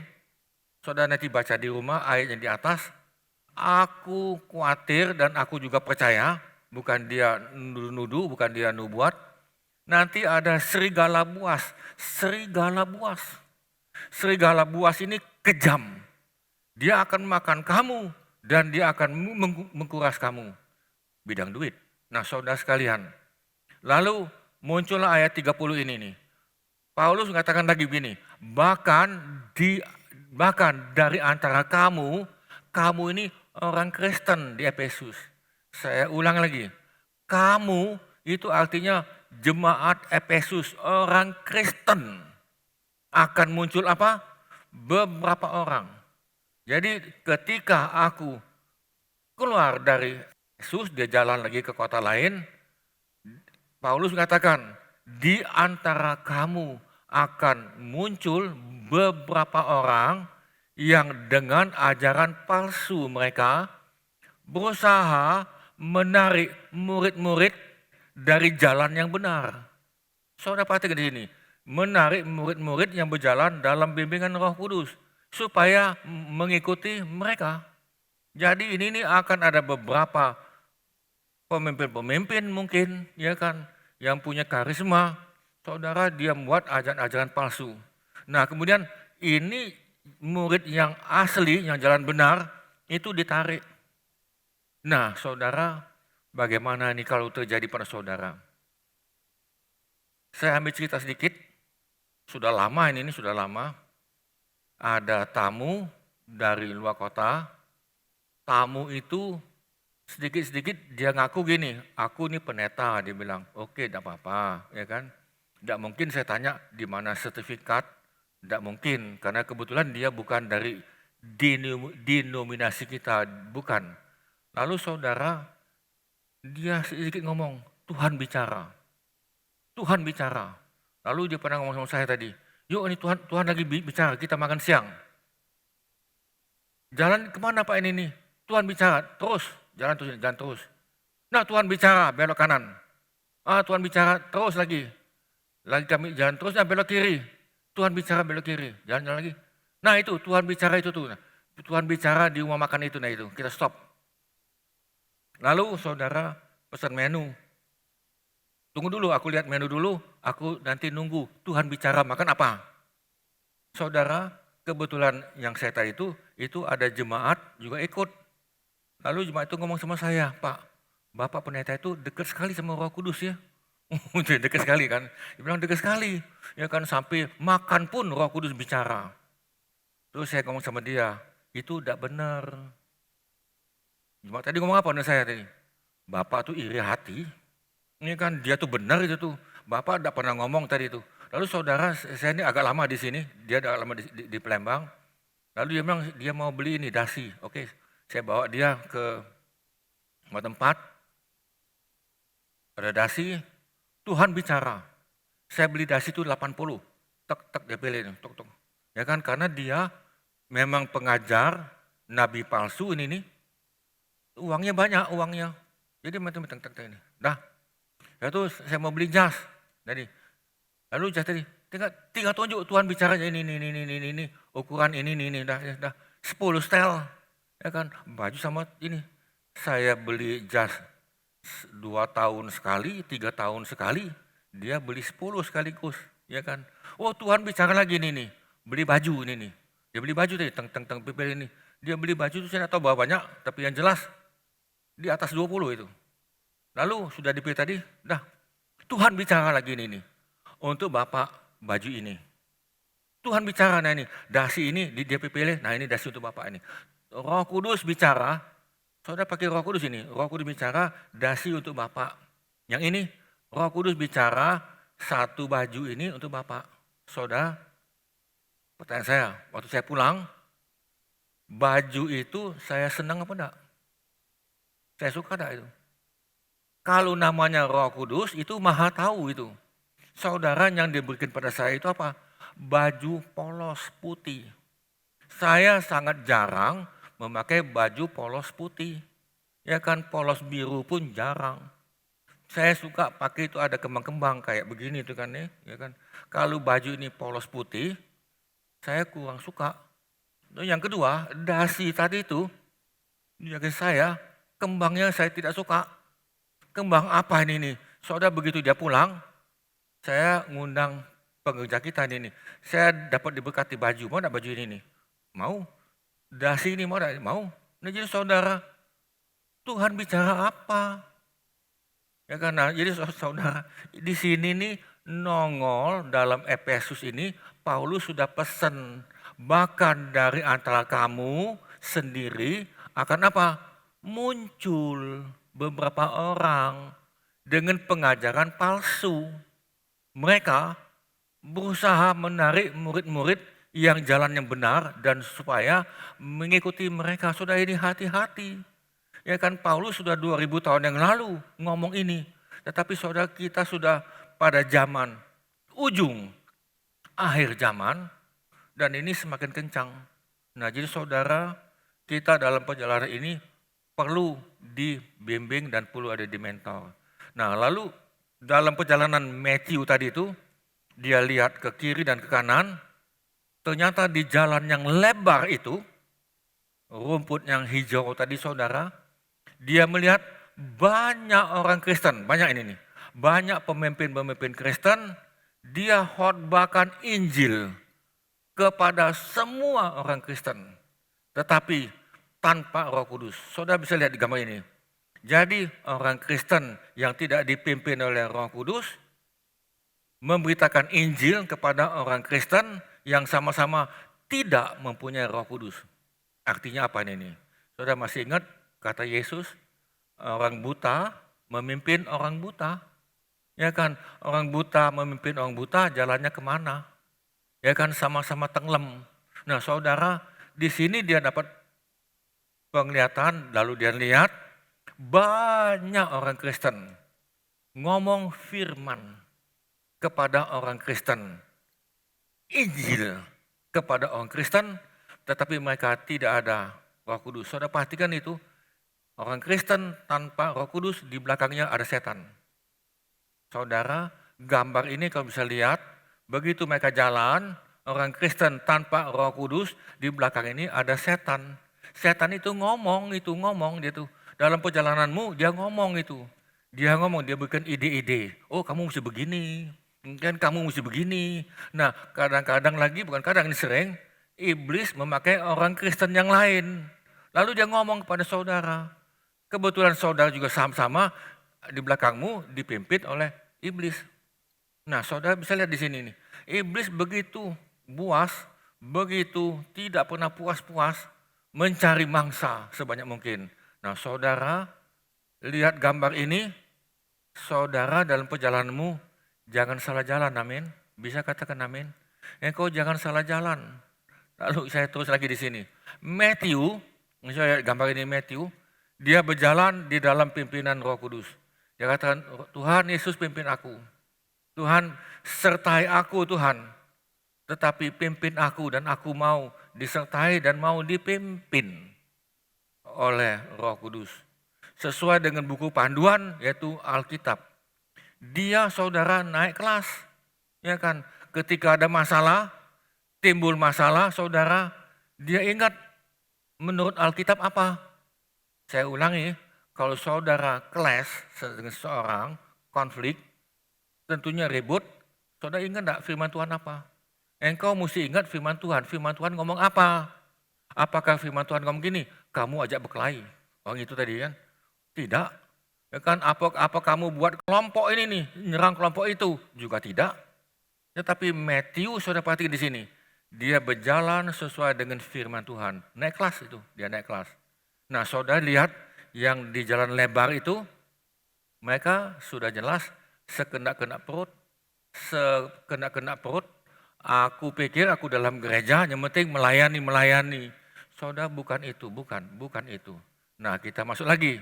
saudara nanti baca di rumah ayatnya di atas, aku khawatir dan aku juga percaya, bukan dia nuduh, bukan dia nubuat, nanti ada serigala buas. Serigala buas. Serigala buas ini kejam. Dia akan makan kamu dan dia akan mengkuras kamu. Bidang duit. Nah saudara sekalian. Lalu muncullah ayat 30 ini nih. Paulus mengatakan lagi begini. Bahkan dari antara kamu ini orang Kristen di Efesus. Saya ulang lagi. Kamu itu artinya jemaat Efesus, orang Kristen. Akan muncul apa? Beberapa orang. Jadi ketika aku keluar dari Yesus, dia jalan lagi ke kota lain, Paulus mengatakan, di antara kamu akan muncul beberapa orang yang dengan ajaran palsu mereka berusaha menarik murid-murid dari jalan yang benar. Saudara perhatikan di sini, menarik murid-murid yang berjalan dalam bimbingan Roh Kudus supaya mengikuti mereka. Jadi ini akan ada beberapa pemimpin-pemimpin mungkin ya kan yang punya karisma. Saudara dia membuat ajaran-ajaran palsu. Nah kemudian ini murid yang asli, yang jalan benar itu ditarik. Nah saudara bagaimana ini kalau terjadi pada saudara? Saya ambil cerita sedikit, sudah lama ini sudah lama. Ada tamu dari luar kota, tamu itu sedikit-sedikit dia ngaku gini, aku ini pendeta, dia bilang, oke tidak apa-apa, ya kan. Tidak mungkin saya tanya di mana sertifikat, tidak mungkin, karena kebetulan dia bukan dari denominasi kita, bukan. Lalu saudara, dia sedikit ngomong, Tuhan bicara. Tuhan bicara. Lalu dia pernah ngomong sama saya tadi, yuk ini Tuhan lagi bicara, kita makan siang. Jalan kemana Pak ini nih? Tuhan bicara, terus, jalan terus. Nah Tuhan bicara, belok kanan. Tuhan bicara, terus lagi. Lagi kami jalan terus, belok kiri. Tuhan bicara, belok kiri, jalan lagi. Nah itu, Tuhan bicara itu tuh. Tuhan bicara di rumah makan itu, nah itu, kita stop. Lalu saudara pesan menu. Tunggu dulu, aku lihat menu dulu, aku nanti nunggu Tuhan bicara makan apa. Saudara, kebetulan yang saya tadi itu itu ada jemaat juga ikut. Lalu jemaat itu ngomong sama saya, Pak, Bapak pendeta itu dekat sekali sama Roh Kudus ya. Dekat sekali kan, dia bilang dekat sekali. Ya kan sampai makan pun Roh Kudus bicara. Terus saya ngomong sama dia, itu tidak benar. Jemaat tadi ngomong apa dengan saya tadi? Bapak tuh iri hati, ini kan dia tuh benar itu tuh. Bapak tidak pernah ngomong tadi itu. Lalu saudara, saya ini agak lama di sini, dia agak lama di Palembang. Lalu dia bilang dia mau beli ini dasi. Oke, saya bawa dia ke sebuah tempat, ada dasi, Tuhan bicara. Saya beli dasi itu 80, tek dia pilih, tok tok. Ya kan karena dia memang pengajar nabi palsu ini nih. Uangnya banyak uangnya. Jadi macam-macam tek ini. Dah. Ya tuh saya mau beli jas. Jadi lalu jas tadi tinggal tunjuk Tuhan bicaranya ini ukuran ini dah 10 setel. Ya kan baju sama ini. Saya beli jas 2 tahun sekali, 3 tahun sekali, dia beli 10 sekaligus, ya kan. Oh Tuhan bicara lagi nih, beli baju ini nih. Dia beli baju tadi, teng pipil ini. Dia beli baju itu saya tidak tahu berapa banyak, tapi yang jelas di atas 20 itu. Lalu sudah dipilih tadi, dah Tuhan bicara lagi nih, untuk Bapak baju ini. Tuhan bicara, nah ini, dasi ini dia pilih, nah ini dasi untuk Bapak ini. Roh Kudus bicara, saudara pakai Roh Kudus ini, Roh Kudus bicara dasi untuk Bapak. Yang ini Roh Kudus bicara satu baju ini untuk Bapak. Saudara, pertanyaan saya, waktu saya pulang, baju itu saya senang apa enggak? Saya suka enggak itu? Kalau namanya Roh Kudus itu Maha Tahu itu. Saudara yang diberikan pada saya itu apa? Baju polos putih. Saya sangat jarang memakai baju polos putih. Ya kan polos biru pun jarang. Saya suka pakai itu ada kembang-kembang kayak begini itu kan ya kan. Kalau baju ini polos putih, saya kurang suka. Yang kedua, dasi tadi itu, bagi saya, kembangnya saya tidak suka. Kembang apa ini nih? Saudara begitu dia pulang, saya ngundang pengerja kita ini. Saya dapat diberkati baju, mau enggak baju ini nih? Mau. Dasi ini mau enggak? Mau. Nah jadi saudara, Tuhan bicara apa? Ya karena jadi saudara, di sini nih nongol dalam Efesus ini, Paulus sudah pesan, bahkan dari antara kamu sendiri akan apa? Muncul beberapa orang dengan pengajaran palsu. Mereka berusaha menarik murid-murid yang jalan yang benar dan supaya mengikuti mereka. Sudah ini hati-hati. Ya kan Paulus sudah 2000 tahun yang lalu ngomong ini. Tetapi saudara kita sudah pada zaman ujung akhir zaman dan ini semakin kencang. Nah jadi saudara kita dalam perjalanan ini perlu dibimbing dan perlu ada di mentor. Nah lalu dalam perjalanan Matthew tadi itu dia lihat ke kiri dan ke kanan. Ternyata di jalan yang lebar itu rumput yang hijau tadi saudara. Dia melihat banyak orang Kristen, banyak ini nih. Banyak pemimpin-pemimpin Kristen, dia khotbahkan Injil kepada semua orang Kristen. Tetapi tanpa Roh Kudus. Saudara bisa lihat di gambar ini. Jadi orang Kristen yang tidak dipimpin oleh Roh Kudus memberitakan Injil kepada orang Kristen yang sama-sama tidak mempunyai Roh Kudus. Artinya apa ini? Saudara masih ingat kata Yesus, orang buta memimpin orang buta. Ya kan, orang buta memimpin orang buta, jalannya kemana? Ya kan, sama-sama tenggelam. Nah saudara, di sini dia dapat penglihatan, lalu dia lihat banyak orang Kristen ngomong firman kepada orang Kristen. Injil kepada orang Kristen, tetapi mereka tidak ada Roh Kudus. Saudara perhatikan itu, orang Kristen tanpa Roh Kudus di belakangnya ada setan. Saudara, gambar ini kalau bisa lihat, begitu mereka jalan, orang Kristen tanpa Roh Kudus di belakang ini ada setan. Setan itu ngomong dia tuh. Dalam perjalananmu dia ngomong itu. Dia ngomong, dia berikan ide-ide. Oh kamu mesti begini, kan kamu mesti begini. Nah kadang-kadang lagi, bukan kadang ini sering, iblis memakai orang Kristen yang lain. Lalu dia ngomong kepada saudara. Kebetulan saudara juga sama-sama di belakangmu dipimpin oleh iblis. Nah, saudara bisa lihat di sini nih. Iblis begitu buas, begitu tidak pernah puas-puas mencari mangsa sebanyak mungkin. Nah, saudara lihat gambar ini, saudara dalam perjalananmu jangan salah jalan, amin. Bisa katakan amin. Engkau jangan salah jalan. Lalu saya terus lagi di sini. Matthew, misalnya gambar ini Matthew, dia berjalan di dalam pimpinan Roh Kudus. Dia katakan, Tuhan Yesus pimpin aku. Tuhan sertai aku Tuhan, tetapi pimpin aku dan aku mau disertai dan mau dipimpin oleh Roh Kudus. Sesuai dengan buku panduan yaitu Alkitab. Dia saudara naik kelas, ya kan? Ketika ada masalah, timbul masalah saudara, dia ingat menurut Alkitab apa? Saya ulangi, kalau saudara kelas dengan seorang konflik, tentunya ribut, saudara ingat enggak firman Tuhan apa? Engkau mesti ingat firman Tuhan ngomong apa? Apakah firman Tuhan ngomong gini, kamu ajak berkelahi? Oh itu tadi kan? Tidak. Ya kan, apa kamu buat kelompok ini nih, nyerang kelompok itu? Juga tidak. Tetapi Matthew saudara perhatikan di sini, dia berjalan sesuai dengan firman Tuhan. Naik kelas itu, dia naik kelas. Nah saudara lihat yang di jalan lebar itu, mereka sudah jelas sekenak-kenak perut, aku pikir aku dalam gereja, yang penting melayani. Saudara bukan itu, bukan itu. Nah kita masuk lagi.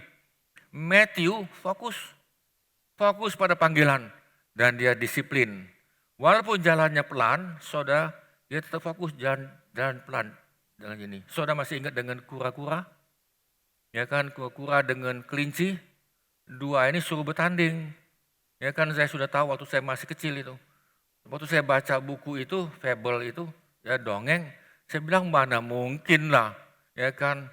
Matthew fokus pada panggilan dan dia disiplin. Walaupun jalannya pelan, saudara dia tetap fokus jalan pelan. Jalan ini. Saudara masih ingat dengan kura-kura? Ya kan, kura-kura dengan kelinci, dua ini suruh bertanding. Ya kan saya sudah tahu waktu saya masih kecil itu. Waktu saya baca buku itu, fable itu, ya dongeng, saya bilang mana mungkin lah, ya kan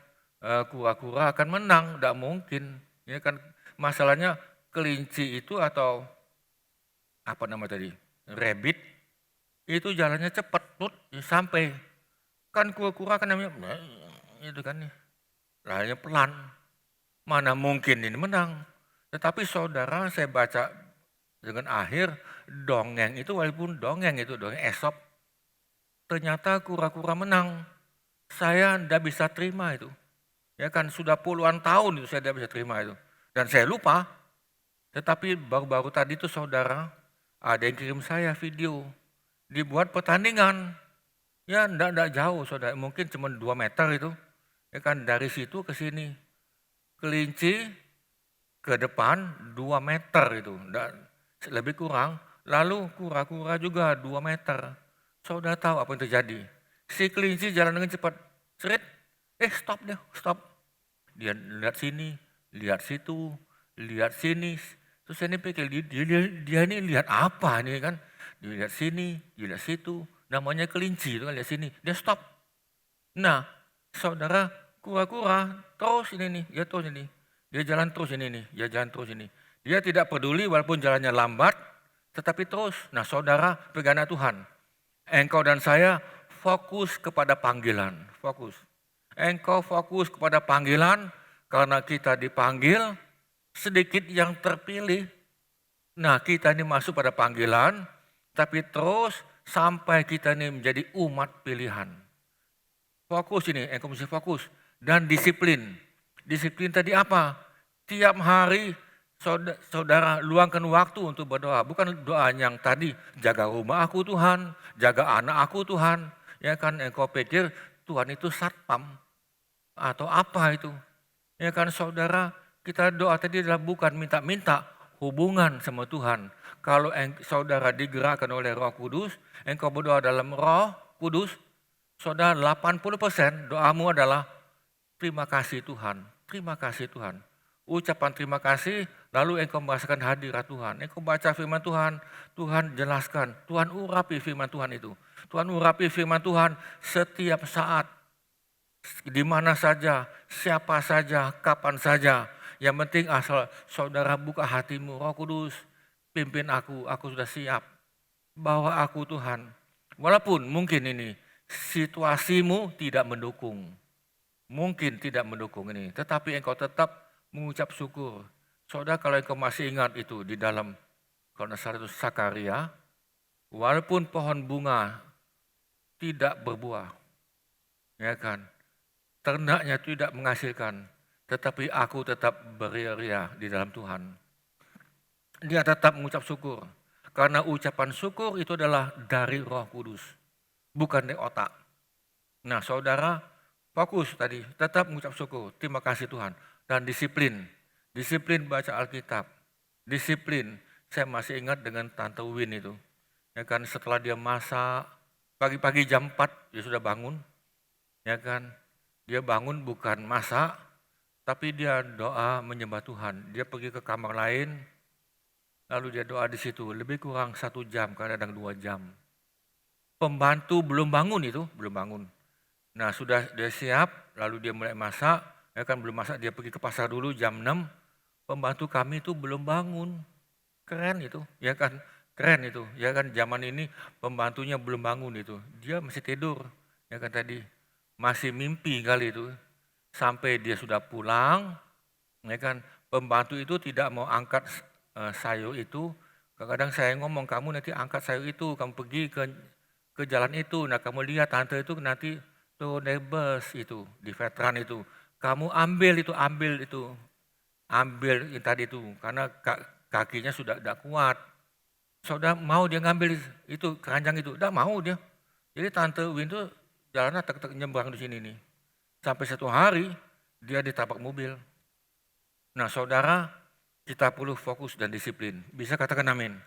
kura-kura akan menang, tidak mungkin. Ya kan masalahnya kelinci itu atau apa nama tadi, rabbit, itu jalannya cepat, sampai. Kan kura-kura kan namanya, itu kan nih, larinya pelan. Mana mungkin ini menang. Tetapi saudara saya baca dengan akhir dongeng itu, walaupun dongeng Esop, ternyata kura-kura menang. Saya tidak bisa terima itu. Ya kan sudah puluhan tahun itu saya tidak bisa terima itu. Dan saya lupa. Tetapi baru-baru tadi itu saudara, ada yang kirim saya video. Dibuat pertandingan. Ya tidak jauh saudara, mungkin cuma 2 meter itu. Ya kan dari situ ke sini. Kelinci ke depan 2 meter itu. Lebih kurang, lalu kura-kura juga 2 meter. Saudara tahu apa yang terjadi? Si kelinci jalan dengan cepat, cerit, stop. Dia lihat sini, lihat situ, lihat sini. Terus saya ini pikir, dia ini lihat apa nih kan? Dia lihat sini, dia lihat situ, namanya kelinci itu kan, lihat sini, dia stop. Nah, saudara, kura-kura terus ini nih, dia jalan terus ini. Dia tidak peduli walaupun jalannya lambat, tetapi terus. Nah saudara pegangan Tuhan, engkau dan saya fokus kepada panggilan. Engkau fokus kepada panggilan karena kita dipanggil, sedikit yang terpilih. Nah kita ini masuk pada panggilan, tapi terus sampai kita ini menjadi umat pilihan. Fokus ini, engkau mesti fokus. Dan disiplin. Disiplin tadi apa? Tiap hari saudara luangkan waktu untuk berdoa. Bukan doa yang tadi, jaga rumah aku Tuhan, jaga anak aku Tuhan. Ya kan engkau pikir Tuhan itu satpam atau apa itu. Ya kan saudara, kita doa tadi adalah bukan minta-minta, hubungan sama Tuhan. Kalau saudara digerakkan oleh Roh Kudus, engkau berdoa dalam Roh Kudus, saudara 80% doamu adalah terima kasih Tuhan, terima kasih Tuhan. Ucapan terima kasih, lalu engkau merasakan hadirat Tuhan. Engkau baca firman Tuhan, Tuhan jelaskan, Tuhan urapi firman Tuhan itu. Tuhan urapi firman Tuhan setiap saat, di mana saja, siapa saja, kapan saja. Yang penting asal saudara buka hatimu, Roh Kudus, pimpin aku sudah siap. Bawa aku Tuhan. Walaupun mungkin ini situasimu tidak mendukung. Mungkin tidak mendukung ini, tetapi engkau tetap mengucap syukur. Saudara, kalau engkau masih ingat itu di dalam, kalau salah itu Sakaria, walaupun pohon bunga tidak berbuah, ya kan, ternaknya tidak menghasilkan, tetapi aku tetap beria-ria di dalam Tuhan. Dia tetap mengucap syukur, karena ucapan syukur itu adalah dari Roh Kudus, bukan dari otak. Nah, saudara, fokus tadi, tetap mengucap syukur, terima kasih Tuhan. Dan disiplin baca Alkitab, disiplin. Saya masih ingat dengan Tante Win itu, ya kan, setelah dia masak, pagi-pagi jam 4 dia sudah bangun, ya kan. Dia bangun bukan masak, tapi dia doa menyembah Tuhan. Dia pergi ke kamar lain, lalu dia doa di situ, lebih kurang 1 jam, kadang 2 jam. Pembantu belum bangun itu, belum bangun. Nah, sudah dia siap, lalu dia mulai masak, ya kan, belum masak, dia pergi ke pasar dulu jam 6, pembantu kami itu belum bangun. Keren itu, ya kan, keren itu, ya kan, zaman ini pembantunya belum bangun itu, dia masih tidur, ya kan, tadi, masih mimpi kali itu, sampai dia sudah pulang, ya kan, pembantu itu tidak mau angkat sayur itu, kadang-kadang saya ngomong, kamu nanti angkat sayur itu, kamu pergi ke jalan itu, nah kamu lihat tante itu nanti, tuh nebes itu, di veteran itu, kamu ambil yang tadi itu, karena kakinya sudah tidak kuat. Saudara mau dia ngambil itu keranjang itu, tidak mau dia. Jadi Tante Win itu jalannya tek-tek nyebrang di sini nih. Sampai 1 hari dia ditabrak mobil. Nah, saudara, kita perlu fokus dan disiplin. Bisa katakan amin.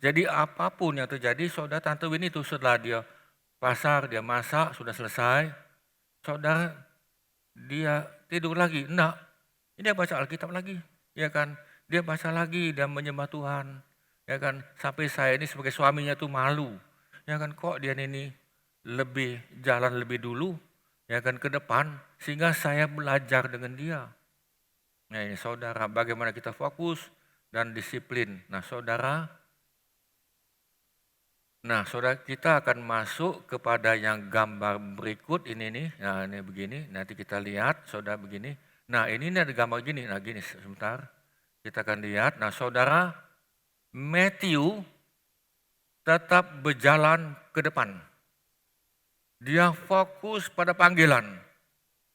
Jadi apapun yang terjadi, saudara, Tante Win itu setelah dia pasar, dia masak, sudah selesai, saudara, dia tidur lagi. Enggak, ini dia baca Alkitab lagi, ya kan. Dia baca lagi dan menyembah Tuhan, ya kan. Sampai saya ini sebagai suaminya tuh malu, ya kan, kok dia ini jalan lebih dulu, ya kan, ke depan, sehingga saya belajar dengan dia. Nah ini saudara, bagaimana kita fokus dan disiplin. Nah saudara, kita akan masuk kepada yang gambar berikut ini nih. Nah ini begini, nanti kita lihat saudara begini. Nah ini ada gambar gini, nah gini sebentar. Kita akan lihat, nah saudara, Matthew tetap berjalan ke depan. Dia fokus pada panggilan.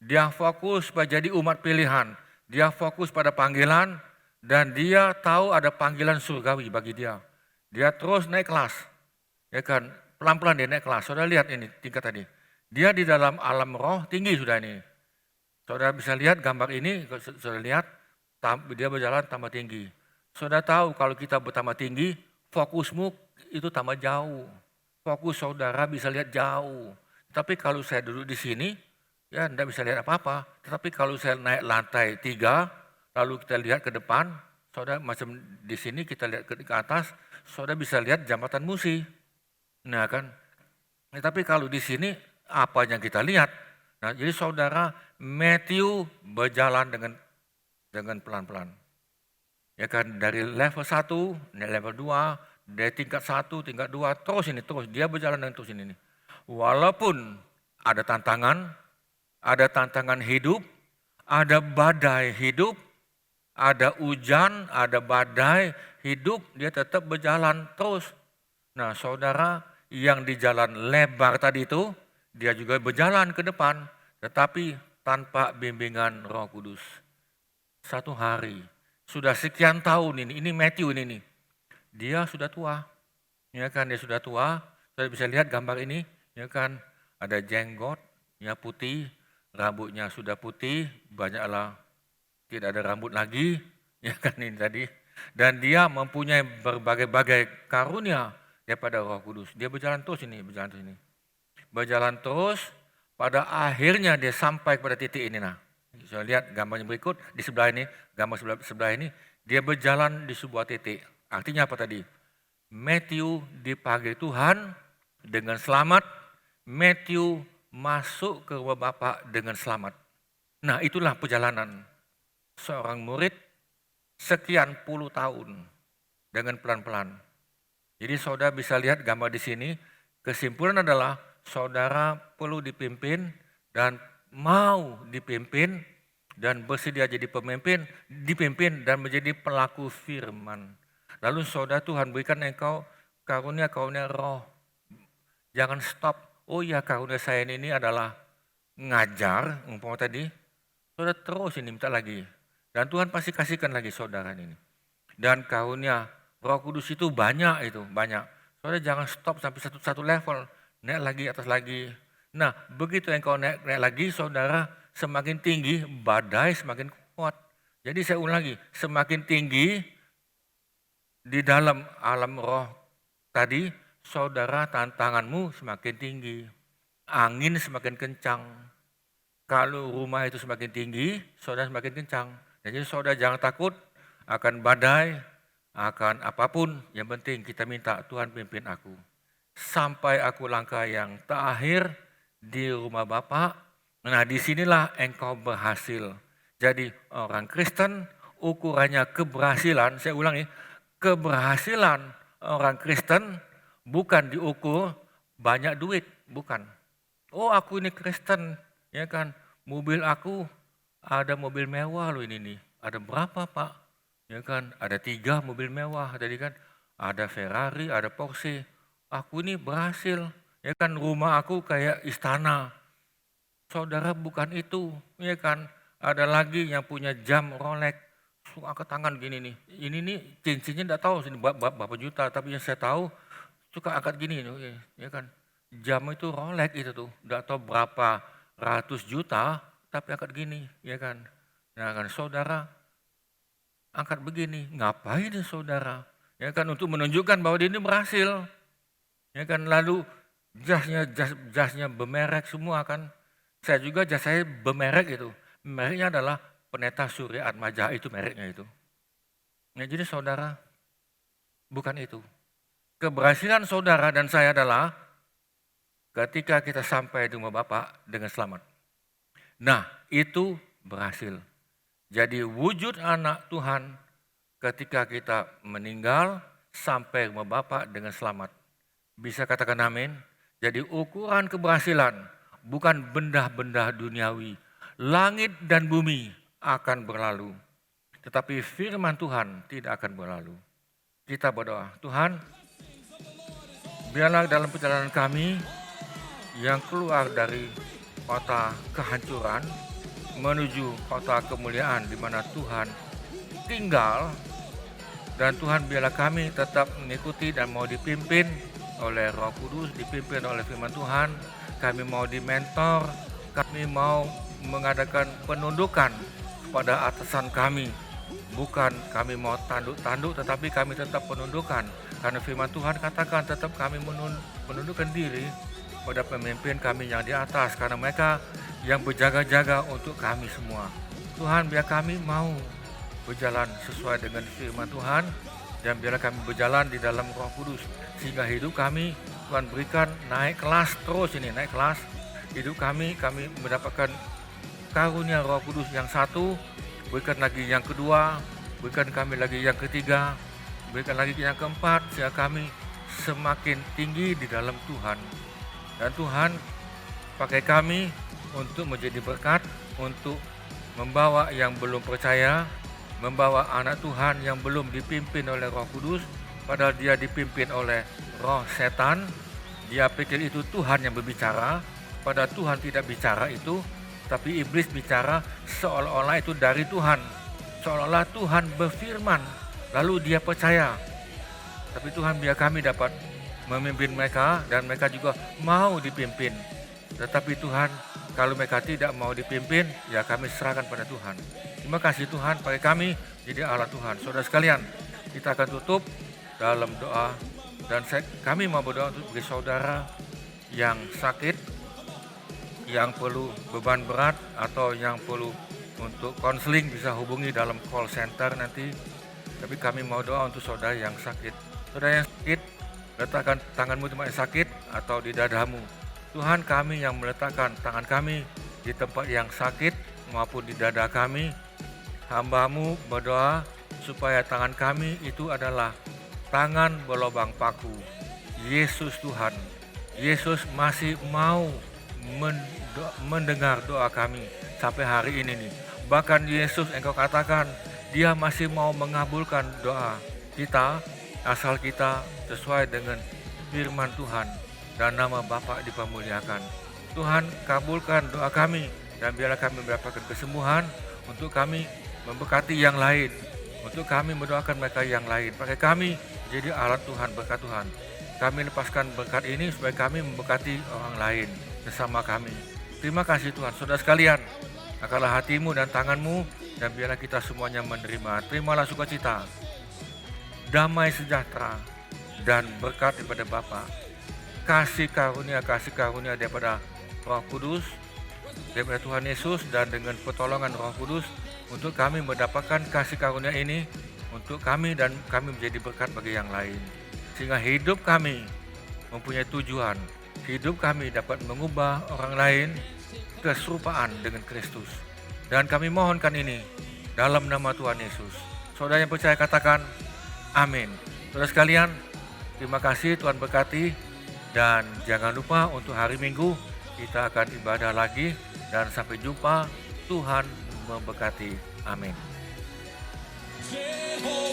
Dia fokus pada jadi umat pilihan. Dia fokus pada panggilan dan dia tahu ada panggilan surgawi bagi dia. Dia terus naik kelas. Ya kan, pelan-pelan dia naik kelas. Saudara lihat ini tingkat tadi. Dia di dalam alam roh tinggi sudah ini. Saudara bisa lihat gambar ini, saudara lihat dia berjalan tambah tinggi. Saudara tahu kalau kita bertambah tinggi, fokusmu itu tambah jauh. Fokus saudara bisa lihat jauh. Tapi kalau saya duduk di sini, ya tidak bisa lihat apa-apa. Tetapi kalau saya naik lantai 3, lalu kita lihat ke depan, saudara macam di sini kita lihat ke atas, saudara bisa lihat jambatan Musi. Nah kan, tapi kalau di sini apa yang kita lihat? Nah jadi saudara, Matthew berjalan dengan pelan-pelan. Ya kan, dari level 1, level 2, dari tingkat 1, tingkat 2, terus dia berjalan dengan terus ini. Walaupun ada tantangan hidup, ada badai hidup, ada hujan, ada badai hidup, dia tetap berjalan terus. Nah saudara, yang di jalan lebar tadi itu, dia juga berjalan ke depan, tetapi tanpa bimbingan Roh Kudus. 1 hari, sudah sekian tahun ini Matthew ini, dia sudah tua, ya kan, dia sudah tua, saya bisa lihat gambar ini, ya kan, ada jenggot, ya putih, rambutnya sudah putih, banyaklah tidak ada rambut lagi, ya kan ini tadi, dan dia mempunyai berbagai-bagai karunia daripada Roh Kudus. Dia berjalan terus, berjalan terus, pada akhirnya dia sampai pada titik ini. Nah, saya lihat gambarnya berikut di sebelah ini, gambar sebelah ini, dia berjalan di sebuah titik. Artinya apa tadi? Matthew dipanggil Tuhan dengan selamat, Matthew masuk ke rumah Bapa dengan selamat. Nah, itulah perjalanan seorang murid sekian puluh tahun dengan pelan-pelan. Jadi saudara bisa lihat gambar di sini, kesimpulan adalah saudara perlu dipimpin dan mau dipimpin dan bersedia jadi pemimpin, dipimpin dan menjadi pelaku firman. Lalu saudara, Tuhan berikan engkau karunia roh. Jangan stop. Oh iya, karunia saya ini adalah ngajar, umpama tadi. Saudara terus ini minta lagi. Dan Tuhan pasti kasihkan lagi saudara ini. Dan karunia Roh Kudus itu banyak. Saudara jangan stop sampai satu level. Naik lagi, atas lagi. Nah, begitu engkau naik lagi, saudara, semakin tinggi, badai semakin kuat. Jadi saya ulang lagi, semakin tinggi di dalam alam roh tadi, saudara, tantanganmu semakin tinggi. Angin semakin kencang. Kalau rumah itu semakin tinggi, saudara semakin kencang. Jadi saudara jangan takut akan badai, akan apapun. Yang penting kita minta, Tuhan pimpin aku. Sampai aku langkah yang terakhir di rumah Bapa. Nah, disinilah engkau berhasil. Jadi orang Kristen ukurannya keberhasilan, saya ulangi, keberhasilan orang Kristen bukan diukur banyak duit, bukan. Oh, aku ini Kristen, ya kan? Mobil aku ada mobil mewah loh ini nih. Ada berapa, Pak? Ya kan? Ada 3 mobil mewah tadi kan. Ada Ferrari, ada Porsche. Aku ini berhasil. Ya kan, rumah aku kayak istana. Saudara, bukan itu, ya kan? Ada lagi yang punya jam Rolex, suka angkat tangan gini nih. Ini nih cincinnya enggak tahu sini berapa juta, tapi yang saya tahu suka angkat gini, ya kan? Jam itu Rolex itu tuh, enggak tahu berapa ratus juta, tapi angkat gini, ya kan? Nah kan saudara angkat begini, ngapain nih saudara? Ya kan, untuk menunjukkan bahwa dia ini berhasil. Ya kan, lalu jasnya bermerek semua kan. Saya juga jas saya bermerek itu. Mereknya adalah Pendeta Surya Atmaja, itu mereknya itu. Nah, jadi saudara, bukan itu. Keberhasilan saudara dan saya adalah ketika kita sampai di rumah Bapa dengan selamat. Nah, itu berhasil. Jadi wujud anak Tuhan ketika kita meninggal sampai rumah Bapa dengan selamat. Bisa katakan amin? Jadi ukuran keberhasilan bukan benda-benda duniawi. Langit dan bumi akan berlalu. Tetapi firman Tuhan tidak akan berlalu. Kita berdoa, Tuhan, biarlah dalam perjalanan kami yang keluar dari kota kehancuran menuju kota kemuliaan di mana Tuhan tinggal, dan Tuhan biarlah kami tetap mengikuti dan mau dipimpin oleh Roh Kudus, dipimpin oleh firman Tuhan. Kami mau dimentor, kami mau mengadakan penundukan kepada atasan kami. Bukan kami mau tanduk-tanduk, tetapi kami tetap penundukan. Karena firman Tuhan katakan tetap kami menundukkan diri pada pemimpin kami yang di atas. Karena mereka yang berjaga-jaga untuk kami semua. Tuhan, biar kami mau berjalan sesuai dengan firman Tuhan. Dan biarlah kami berjalan di dalam Roh Kudus. Sehingga hidup kami Tuhan berikan naik kelas terus ini, naik kelas. Hidup kami mendapatkan karunia Roh Kudus yang satu. Berikan lagi yang kedua, berikan kami lagi yang ketiga, berikan lagi yang keempat, sehingga kami semakin tinggi di dalam Tuhan. Dan Tuhan pakai kami untuk menjadi berkat, untuk membawa yang belum percaya, membawa anak Tuhan yang belum dipimpin oleh Roh Kudus, padahal dia dipimpin oleh roh setan. Dia pikir itu Tuhan yang berbicara, padahal Tuhan tidak bicara itu, tapi iblis bicara seolah-olah itu dari Tuhan. Seolah-olah Tuhan berfirman, lalu dia percaya. Tapi Tuhan, biar kami dapat memimpin mereka dan mereka juga mau dipimpin. Tetapi Tuhan, kalau mereka tidak mau dipimpin, ya kami serahkan pada Tuhan. Terima kasih Tuhan, pakai kami jadi alat Tuhan. Saudara sekalian, kita akan tutup dalam doa. Dan kami mau berdoa untuk bagi saudara yang sakit, yang perlu beban berat, atau yang perlu untuk konseling, bisa hubungi dalam call center nanti. Tapi kami mau doa untuk saudara yang sakit. Saudara yang sakit, letakkan tanganmu di tempat yang sakit atau di dadamu. Tuhan, kami yang meletakkan tangan kami di tempat yang sakit maupun di dada kami, hamba-Mu berdoa supaya tangan kami itu adalah tangan berlobang paku. Yesus Tuhan, Yesus masih mau mendengar doa kami sampai hari ini nih. Bahkan Yesus engkau katakan dia masih mau mengabulkan doa kita asal kita sesuai dengan firman Tuhan dan nama Bapa dipermuliakan. Tuhan kabulkan doa kami dan biarlah kami mendapatkan kesembuhan untuk kami memberkati yang lain, untuk kami mendoakan mereka yang lain. Pakai kami jadi alat Tuhan, berkat Tuhan. Kami lepaskan berkat ini supaya kami memberkati orang lain bersama kami. Terima kasih Tuhan. Saudara sekalian, angkatlah hatimu dan tanganmu dan biarlah kita semuanya menerima. Terimalah sukacita, damai sejahtera, dan berkat daripada Bapa. Kasih karunia daripada Roh Kudus, daripada Tuhan Yesus, dan dengan pertolongan Roh Kudus untuk kami mendapatkan kasih karunia ini untuk kami dan kami menjadi berkat bagi yang lain. Sehingga hidup kami mempunyai tujuan, hidup kami dapat mengubah orang lain keserupaan dengan Kristus. Dan kami mohonkan ini dalam nama Tuhan Yesus. Saudara yang percaya katakan amin. Saudara sekalian, terima kasih, Tuhan berkati. Dan jangan lupa untuk hari Minggu kita akan ibadah lagi. Dan sampai jumpa, Tuhan memberkati. Amin. Jehovah.